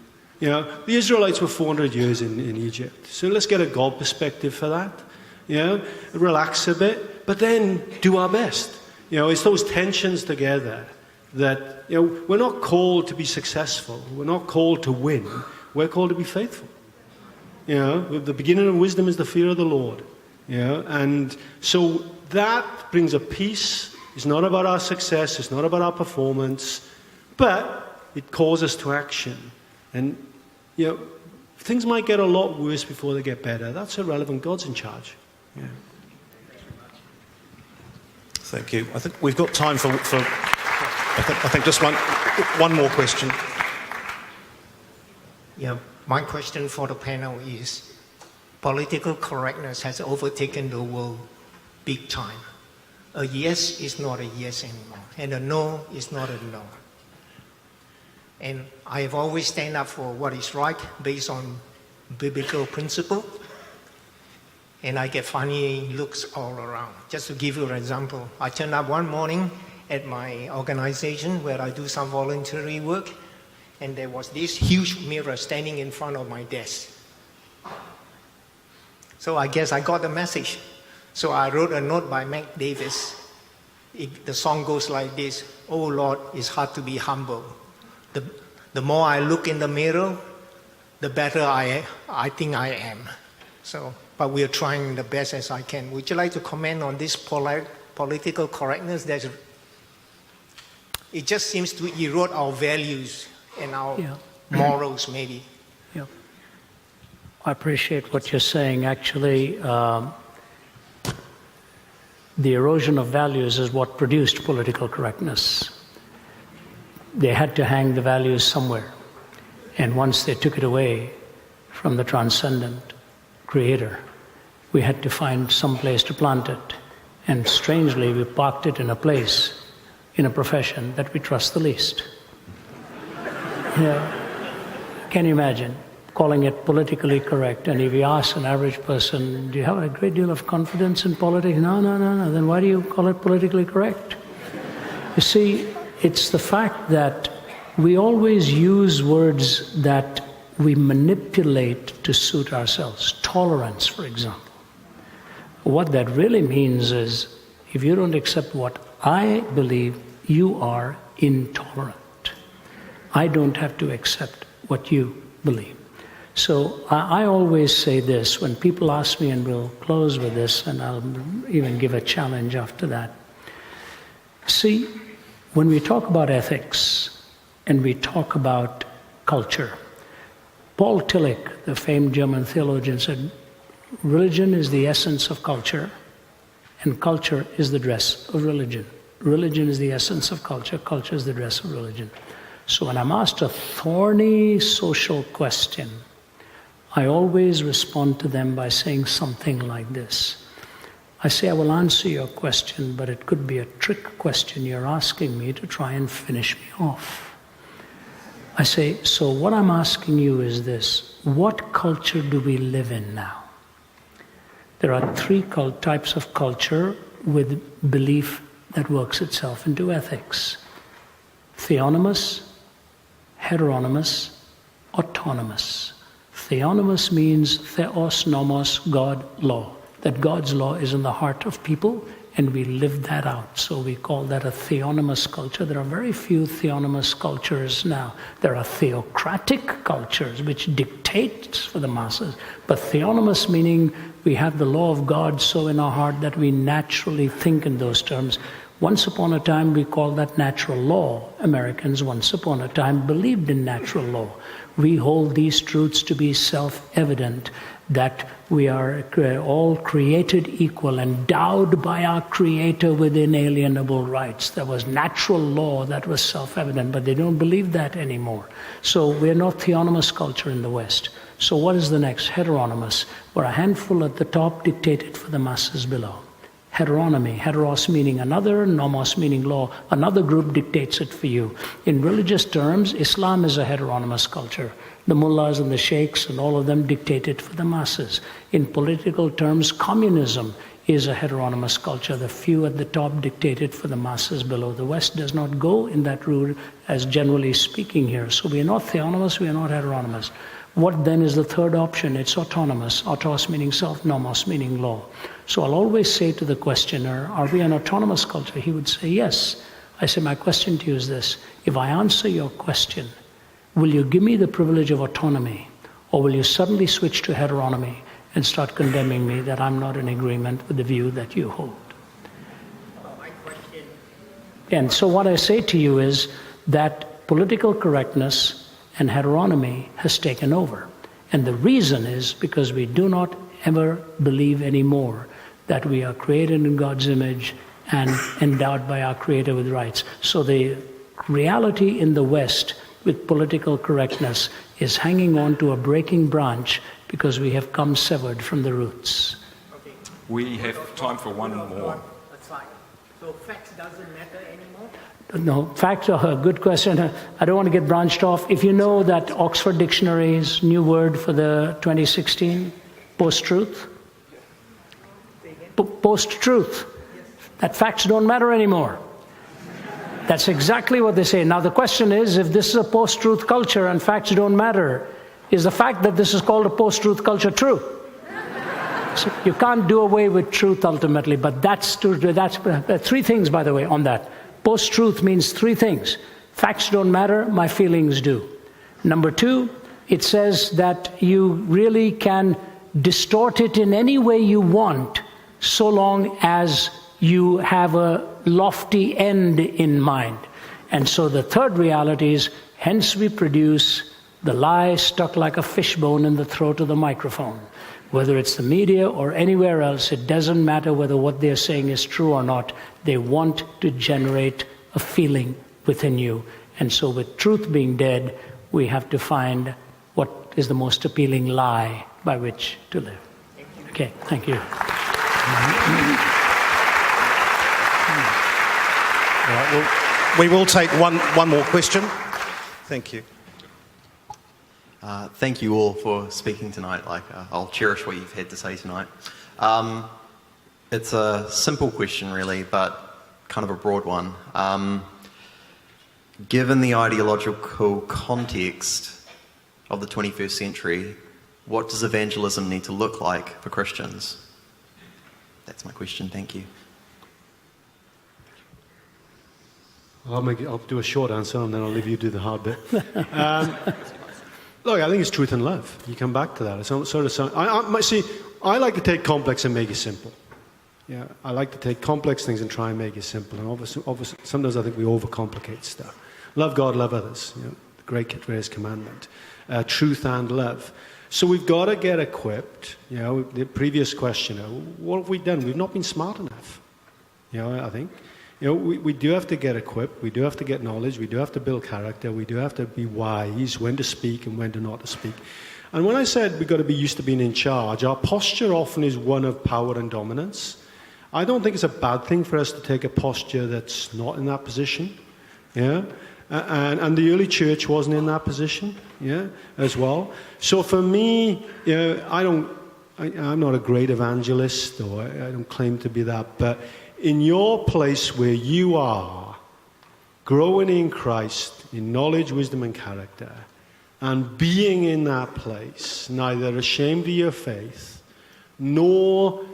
S1: The Israelites were 400 years in Egypt. So let's get a God perspective for that. Relax a bit, but then do our best. It's those tensions together that, we're not called to be successful. We're not called to win. We're called to be faithful. The beginning of wisdom is the fear of the Lord. And so that brings a peace. It's not about our success. It's not about our performance. But it calls us to action. And, things might get a lot worse before they get better. That's irrelevant. God's in charge. Yeah.
S2: Thank you. I think we've got time for I think just one more question.
S7: Yeah, my question for the panel is, political correctness has overtaken the world big time. A yes is not a yes anymore, and a no is not a no. And I have always stand up for what is right based on biblical principle, and I get funny looks all around. Just to give you an example, I turned up one morning at my organization where I do some voluntary work, and there was this huge mirror standing in front of my desk. So I guess I got the message. So I wrote a note by Mac Davis. The song goes like this: "Oh Lord, it's hard to be humble. The more I look in the mirror, the better I think I am." So, but we are trying the best as I can. Would you like to comment on this political correctness? It just seems to erode our values and our morals, maybe.
S3: Yeah. I appreciate what you're saying. Actually, the erosion of values is what produced political correctness. They had to hang the values somewhere. And once they took it away from the transcendent creator, we had to find some place to plant it. And strangely, we parked it in a place, in a profession that we trust the least. Can you imagine calling it politically correct? And if you ask an average person, do you have a great deal of confidence in politics? No. Then why do you call it politically correct? You see, it's the fact that we always use words that we manipulate to suit ourselves. Tolerance, for example. What that really means is, if you don't accept what I believe, you are intolerant. I don't have to accept what you believe. So I always say this when people ask me, and we'll close with this, and I'll even give a challenge after that. See, when we talk about ethics and we talk about culture, Paul Tillich, the famed German theologian, said, religion is the essence of culture, and culture is the dress of religion. Religion is the essence of culture, culture is the dress of religion. So when I'm asked a thorny social question, I always respond to them by saying something like this. I say, I will answer your question, but it could be a trick question you're asking me to try and finish me off. I say, so what I'm asking you is this: what culture do we live in now? There are three types of culture with belief that works itself into ethics: theonomous, heteronymous, autonomous. Theonomous means theos, nomos, God, law. That God's law is in the heart of people, and we live that out. So we call that a theonomous culture. There are very few theonomous cultures now. There are theocratic cultures which dictate for the masses. But theonomous meaning we have the law of God so in our heart that we naturally think in those terms. Once upon a time, we called that natural law. Americans, once upon a time, believed in natural law. We hold these truths to be self-evident, that we are all created equal, endowed by our Creator with inalienable rights. There was natural law that was self-evident, but they don't believe that anymore. So we're not theonomous culture in the West. So what is the next? Heteronymous. We're a handful at the top, dictated for the masses below. Heteronomy, heteros meaning another, nomos meaning law. Another group dictates it for you. In religious terms, Islam is a heteronymous culture. The mullahs and the sheikhs and all of them dictate it for the masses. In political terms, communism is a heteronymous culture. The few at the top dictate it for the masses below. The West does not go in that route, as generally speaking here. So we are not theonomous, we are not heteronymous. What then is the third option? It's autonomous. Autos meaning self, nomos meaning law. So I'll always say to the questioner, are we an autonomous culture? He would say yes. I say, my question to you is this: if I answer your question, will you give me the privilege of autonomy, or will you suddenly switch to heteronomy and start condemning me that I'm not in agreement with the view that you hold?
S7: My question.
S3: And so what I say to you is that political correctness and heteronomy has taken over. And the reason is because we do not ever believe anymore that we are created in God's image and endowed by our Creator with rights. So the Reality in the West with political correctness is hanging on to a breaking branch because we have come severed from the roots.
S8: We have time for one more.
S7: That's fine. So facts doesn't matter anymore?
S3: No, facts are a good question. I don't want to get branched off. If you know that Oxford Dictionary's new word for the 2016, post-truth? Post-truth. That facts don't matter anymore. That's exactly what they say. Now the question is, if this is a post-truth culture and facts don't matter, is the fact that this is called a post-truth culture true? So you can't do away with truth ultimately, but that's three things, by the way, on that. Post-truth means three things. Facts don't matter, my feelings do. Number two, it says that you really can distort it in any way you want, so long as you have a lofty end in mind. And so the third reality is, hence we produce the lie stuck like a fishbone in the throat of the microphone. Whether it's the media or anywhere else, it doesn't matter whether what they're saying is true or not. They want to generate a feeling within you. And so with truth being dead, we have to find what is the most appealing lie by which to live. Okay, thank you.
S2: Right, well, we will take one more question. Thank you.
S9: Thank you all for speaking tonight. I'll cherish what you've had to say tonight. It's a simple question, really, but kind of a broad one. Given the ideological context of the 21st century, what does evangelism need to look like for Christians? That's my question. Thank you.
S1: I'll do a short answer and then I'll leave you to do the hard bit. Look, I think it's truth and love. You come back to that. It's sort of. I like to take complex and make it simple. Yeah, I like to take complex things and try and make it simple. And obviously, sometimes I think we overcomplicate stuff. Love God, love others. You know, the greatest commandment. Truth and love. So we've got to get equipped. You know, the previous question. What have we done? We've not been smart enough. You know, I think. You know, we do have to get equipped, we do have to get knowledge, we do have to build character, we do have to be wise when to speak and when to not to speak. And when I said we've got to be used to being in charge, our posture often is one of power and dominance. I don't think it's a bad thing for us to take a posture that's not in that position. Yeah? And the early church wasn't in that position, yeah, as well. So for me, you know, I'm not a great evangelist, or I don't claim to be that, but in your place where you are, growing in Christ, in knowledge, wisdom, and character, and being in that place, neither ashamed of your faith, nor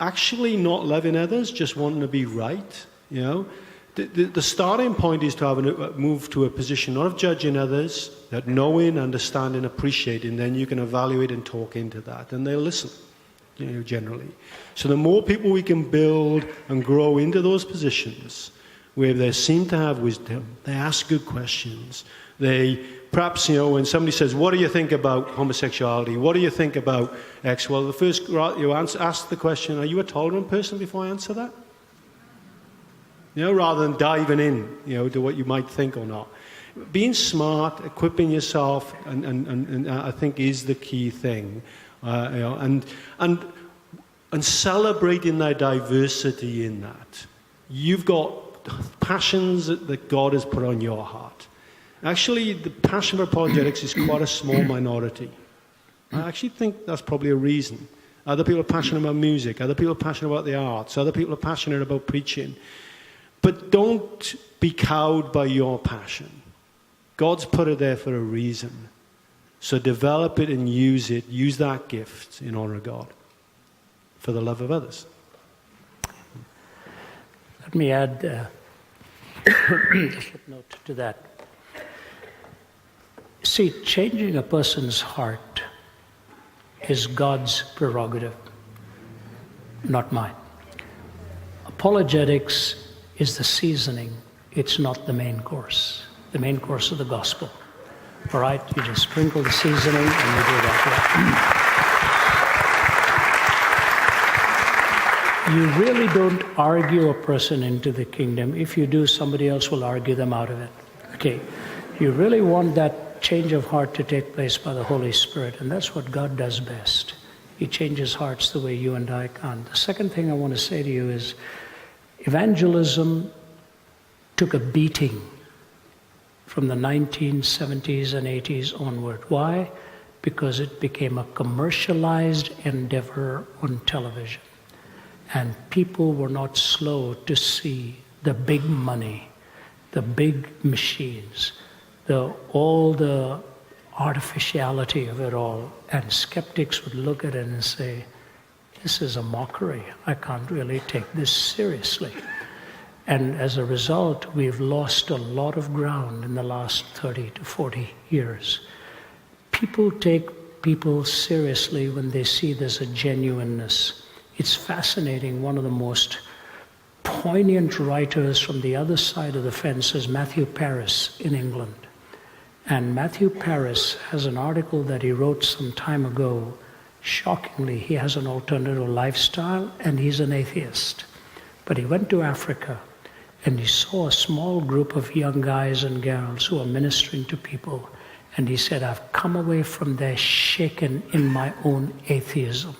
S1: actually not loving others, just wanting to be right, you know. The starting point is to have move to a position not of judging others, that knowing, understanding, appreciating, then you can evaluate and talk into that, and they'll listen. You know, generally. So the more people we can build and grow into those positions where they seem to have wisdom, they ask good questions, they perhaps, you know, when somebody says, what do you think about homosexuality? What do you think about X? Well, the first, you ask the question, are you a tolerant person before I answer that? You know, rather than diving in, you know, to what you might think or not. Being smart, equipping yourself, and I think is the key thing. You know, and celebrating their diversity in that. You've got passions that God has put on your heart. Actually, the passion for apologetics is quite a small minority. I actually think that's probably a reason. Other people are passionate about music. Other people are passionate about the arts. Other people are passionate about preaching. But don't be cowed by your passion. God's put it there for a reason. So develop it and use it. Use that gift in honor of God for the love of others.
S3: Let me add a footnote to that. See, changing a person's heart is God's prerogative, not mine. Apologetics is the seasoning. It's not the main course. The main course of the gospel. All right, you just sprinkle the seasoning and you do that. You really don't argue a person into the kingdom. If you do, somebody else will argue them out of it. Okay. You really want that change of heart to take place by the Holy Spirit, and that's what God does best. He changes hearts the way you and I can't. The second thing I want to say to you is evangelism took a beating from the 1970s and 80s onward. Why? Because it became a commercialized endeavor on television. And people were not slow to see the big money, the big machines, all the artificiality of it all. And skeptics would look at it and say, this is a mockery. I can't really take this seriously. And as a result, we've lost a lot of ground in the last 30 to 40 years. People take people seriously when they see there's a genuineness. It's fascinating. One of the most poignant writers from the other side of the fence is Matthew Paris in England. And Matthew Paris has an article that he wrote some time ago. Shockingly, he has an alternative lifestyle and he's an atheist. But he went to Africa and he saw a small group of young guys and girls who are ministering to people. And he said, I've come away from there shaken in my own atheism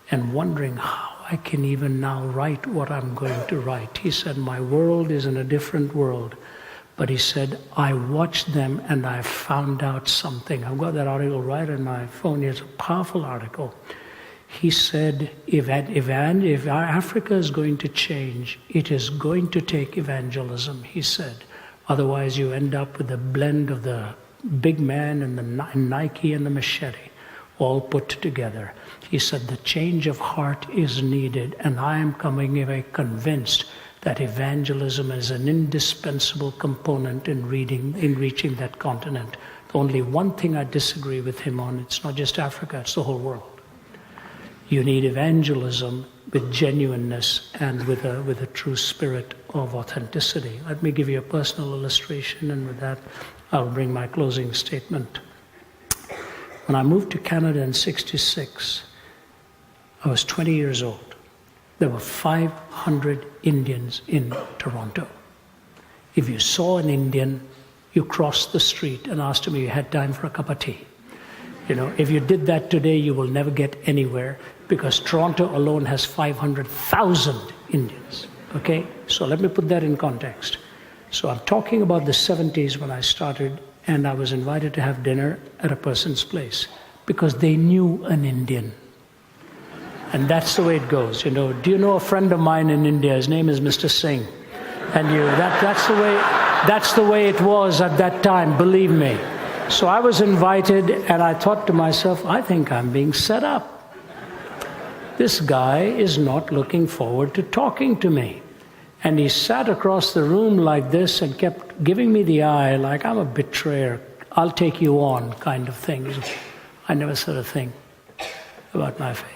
S3: and wondering how I can even now write what I'm going to write. He said, my world is in a different world. But he said, I watched them and I found out something. I've got that article right on my phone. It's a powerful article. He said, if Africa is going to change, it is going to take evangelism, he said. Otherwise, you end up with a blend of the big man and the Nike and the machete all put together. He said, the change of heart is needed, and I am coming away convinced that evangelism is an indispensable component in reaching that continent. The only one thing I disagree with him on, it's not just Africa, it's the whole world. You need evangelism with genuineness and with a true spirit of authenticity. Let me give you a personal illustration, and with that, I'll bring my closing statement. When I moved to Canada in '66, I was 20 years old. There were 500 Indians in Toronto. If you saw an Indian, you crossed the street and asked him if you had time for a cup of tea. You know, if you did that today, you will never get anywhere because Toronto alone has 500,000 Indians. Okay? So let me put that in context. So I'm talking about the 70s when I started, and I was invited to have dinner at a person's place because they knew an Indian. And that's the way it goes. You know, do you know a friend of mine in India? His name is Mr. Singh. And that's the way it was at that time, believe me. So I was invited, and I thought to myself, I think I'm being set up. This guy is not looking forward to talking to me. And he sat across the room like this and kept giving me the eye like I'm a betrayer. I'll take you on kind of thing. I never said a thing about my faith.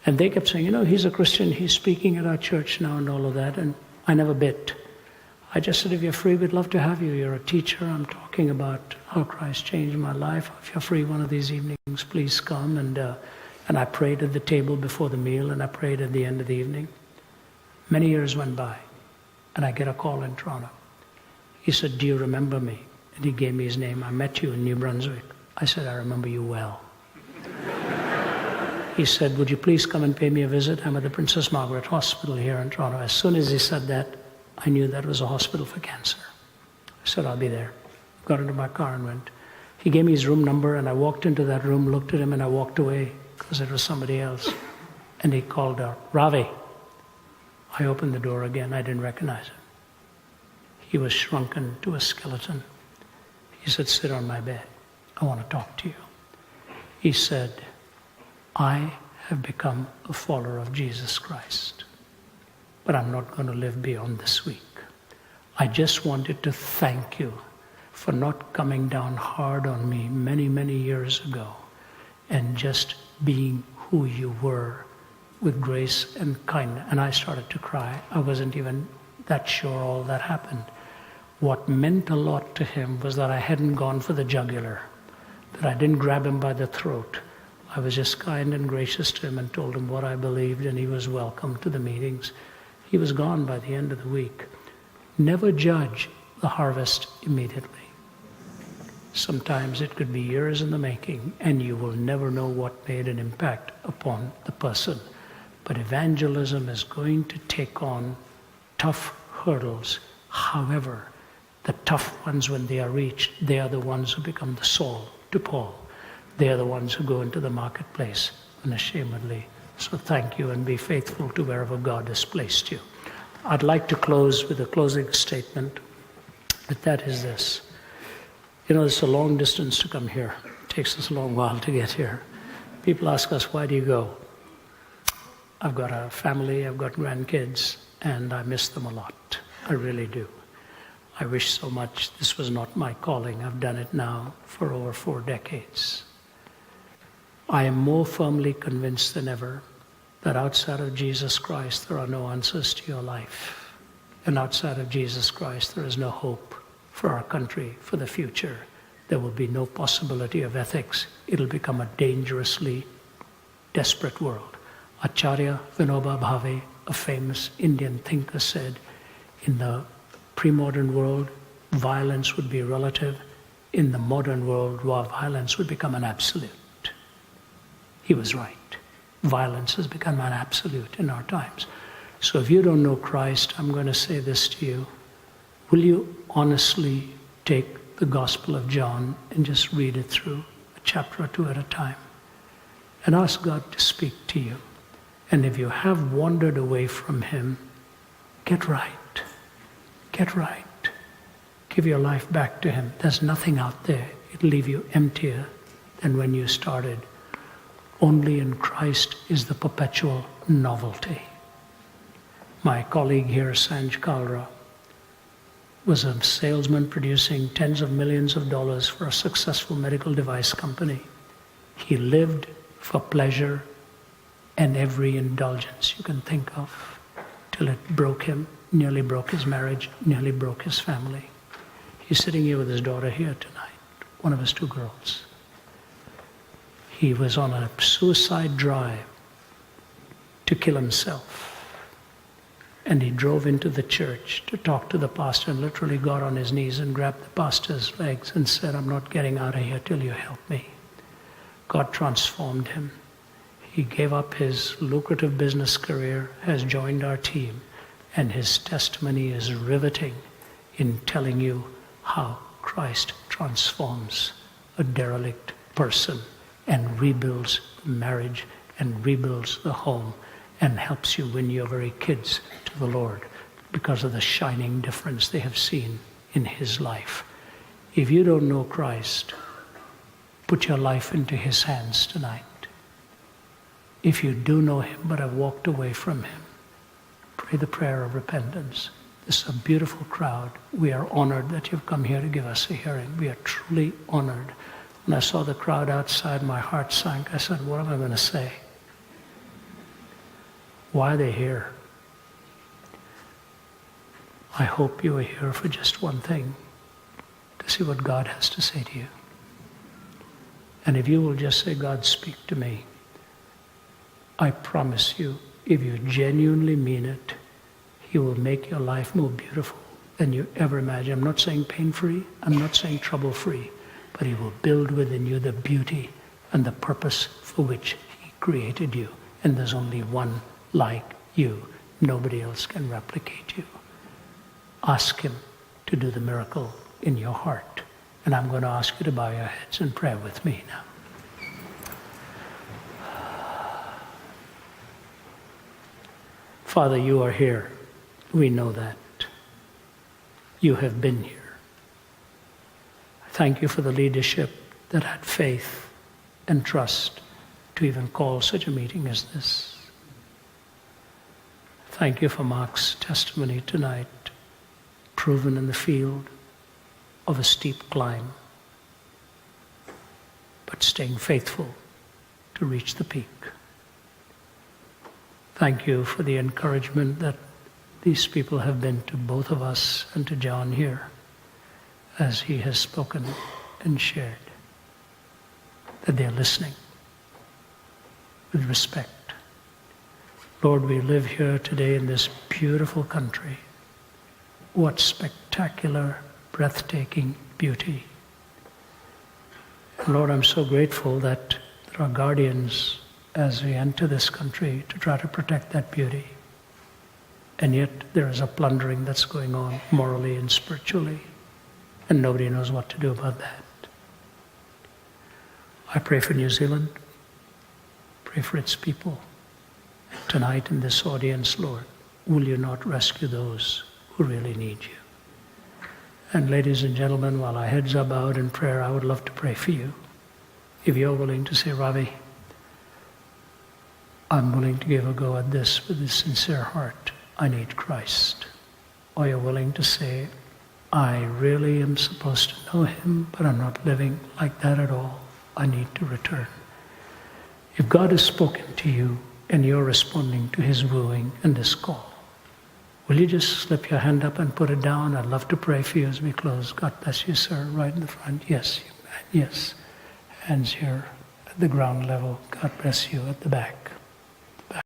S3: And they kept saying, you know, he's a Christian, he's speaking at our church now and all of that. And I never bit. I just said, if you're free, we'd love to have you. You're a teacher. I'm talking about how Christ changed my life. If you're free one of these evenings, please come. And I prayed at the table before the meal, and I prayed at the end of the evening. Many years went by, and I get a call in Toronto. He said, do you remember me? And he gave me his name. I met you in New Brunswick. I said, I remember you well. He said, would you please come and pay me a visit? I'm at the Princess Margaret Hospital here in Toronto. As soon as he said that, I knew that was a hospital for cancer. I said, I'll be there. Got into my car and went. He gave me his room number, and I walked into that room, looked at him, and I walked away because it was somebody else. And he called out, Ravi. I opened the door again. I didn't recognize him. He was shrunken to a skeleton. He said, sit on my bed. I want to talk to you. He said, I have become a follower of Jesus Christ, but I'm not going to live beyond this week. I just wanted to thank you for not coming down hard on me many, many years ago and just being who you were with grace and kindness. And I started to cry. I wasn't even that sure all that happened. What meant a lot to him was that I hadn't gone for the jugular, that I didn't grab him by the throat. I was just kind and gracious to him and told him what I believed, and he was welcome to the meetings. He was gone by the end of the week. Never judge the harvest immediately. Sometimes it could be years in the making, and you will never know what made an impact upon the person. But evangelism is going to take on tough hurdles. However, the tough ones, when they are reached, they are the ones who become the Saul to Paul. They are the ones who go into the marketplace unashamedly. So thank you, and be faithful to wherever God has placed you. I'd like to close with a closing statement, but that is this. You know, it's a long distance to come here. It takes us a long while to get here. People ask us, why do you go? I've got a family, I've got grandkids, and I miss them a lot. I really do. I wish so much this was not my calling. I've done it now for over 4 decades. I am more firmly convinced than ever that outside of Jesus Christ, there are no answers to your life. And outside of Jesus Christ, there is no hope for our country, for the future. There will be no possibility of ethics. It'll become a dangerously desperate world. Acharya Vinoba Bhave, a famous Indian thinker, said, in the pre-modern world, violence would be relative. In the modern world, violence would become an absolute. He was right. Violence has become an absolute in our times. So if you don't know Christ, I'm going to say this to you. Will you honestly take the Gospel of John and just read it through, a chapter or 2 at a time, and ask God to speak to you? And if you have wandered away from Him, get right. Get right. Give your life back to Him. There's nothing out there. It'll leave you emptier than when you started. Only in Christ is the perpetual novelty. My colleague here, Sanj Kalra, was a salesman producing tens of millions of dollars for a successful medical device company. He lived for pleasure and every indulgence you can think of till it broke him, nearly broke his marriage, nearly broke his family. He's sitting here with his daughter here tonight, one of his 2 girls. He was on a suicide drive to kill himself. And he drove into the church to talk to the pastor and literally got on his knees and grabbed the pastor's legs and said, I'm not getting out of here till you help me. God transformed him. He gave up his lucrative business career, has joined our team, and his testimony is riveting in telling you how Christ transforms a derelict person and rebuilds marriage and rebuilds the home and helps you win your very kids to the Lord because of the shining difference they have seen in His life. If you don't know Christ, put your life into His hands tonight. If you do know Him but have walked away from Him, pray the prayer of repentance. This is a beautiful crowd. We are honored that you've come here to give us a hearing. We are truly honored. When I saw the crowd outside, my heart sank. I said, what am I going to say? Why are they here? I hope you are here for just one thing, to see what God has to say to you. And if you will just say, God, speak to me, I promise you, if you genuinely mean it, He will make your life more beautiful than you ever imagined. I'm not saying pain-free, I'm not saying trouble-free, but He will build within you the beauty and the purpose for which He created you. And there's only one like you. Nobody else can replicate you. Ask Him to do the miracle in your heart. And I'm going to ask you to bow your heads and pray with me now. Father, you are here. We know that. You have been here. Thank you for the leadership that had faith and trust to even call such a meeting as this. Thank you for Mark's testimony tonight, proven in the field of a steep climb, but staying faithful to reach the peak. Thank you for the encouragement that these people have been to both of us and to John here as he has spoken and shared, that they're listening with respect. Lord, we live here today in this beautiful country. What spectacular, breathtaking beauty. Lord, I'm so grateful that there are guardians as we enter this country to try to protect that beauty. And yet there is a plundering that's going on morally and spiritually, and nobody knows what to do about that. I pray for New Zealand, pray for its people. Tonight in this audience, Lord, will you not rescue those who really need you? And ladies and gentlemen, while our heads are bowed in prayer, I would love to pray for you. If you're willing to say, Ravi, I'm willing to give a go at this with a sincere heart. I need Christ. Or you're willing to say, I really am supposed to know him, but I'm not living like that at all. I need to return. If God has spoken to you and you're responding to his wooing and this call, will you just slip your hand up and put it down? I'd love to pray for you as we close. God bless you, sir, right in the front. Yes, yes. Hands here at the ground level. God bless you at the back.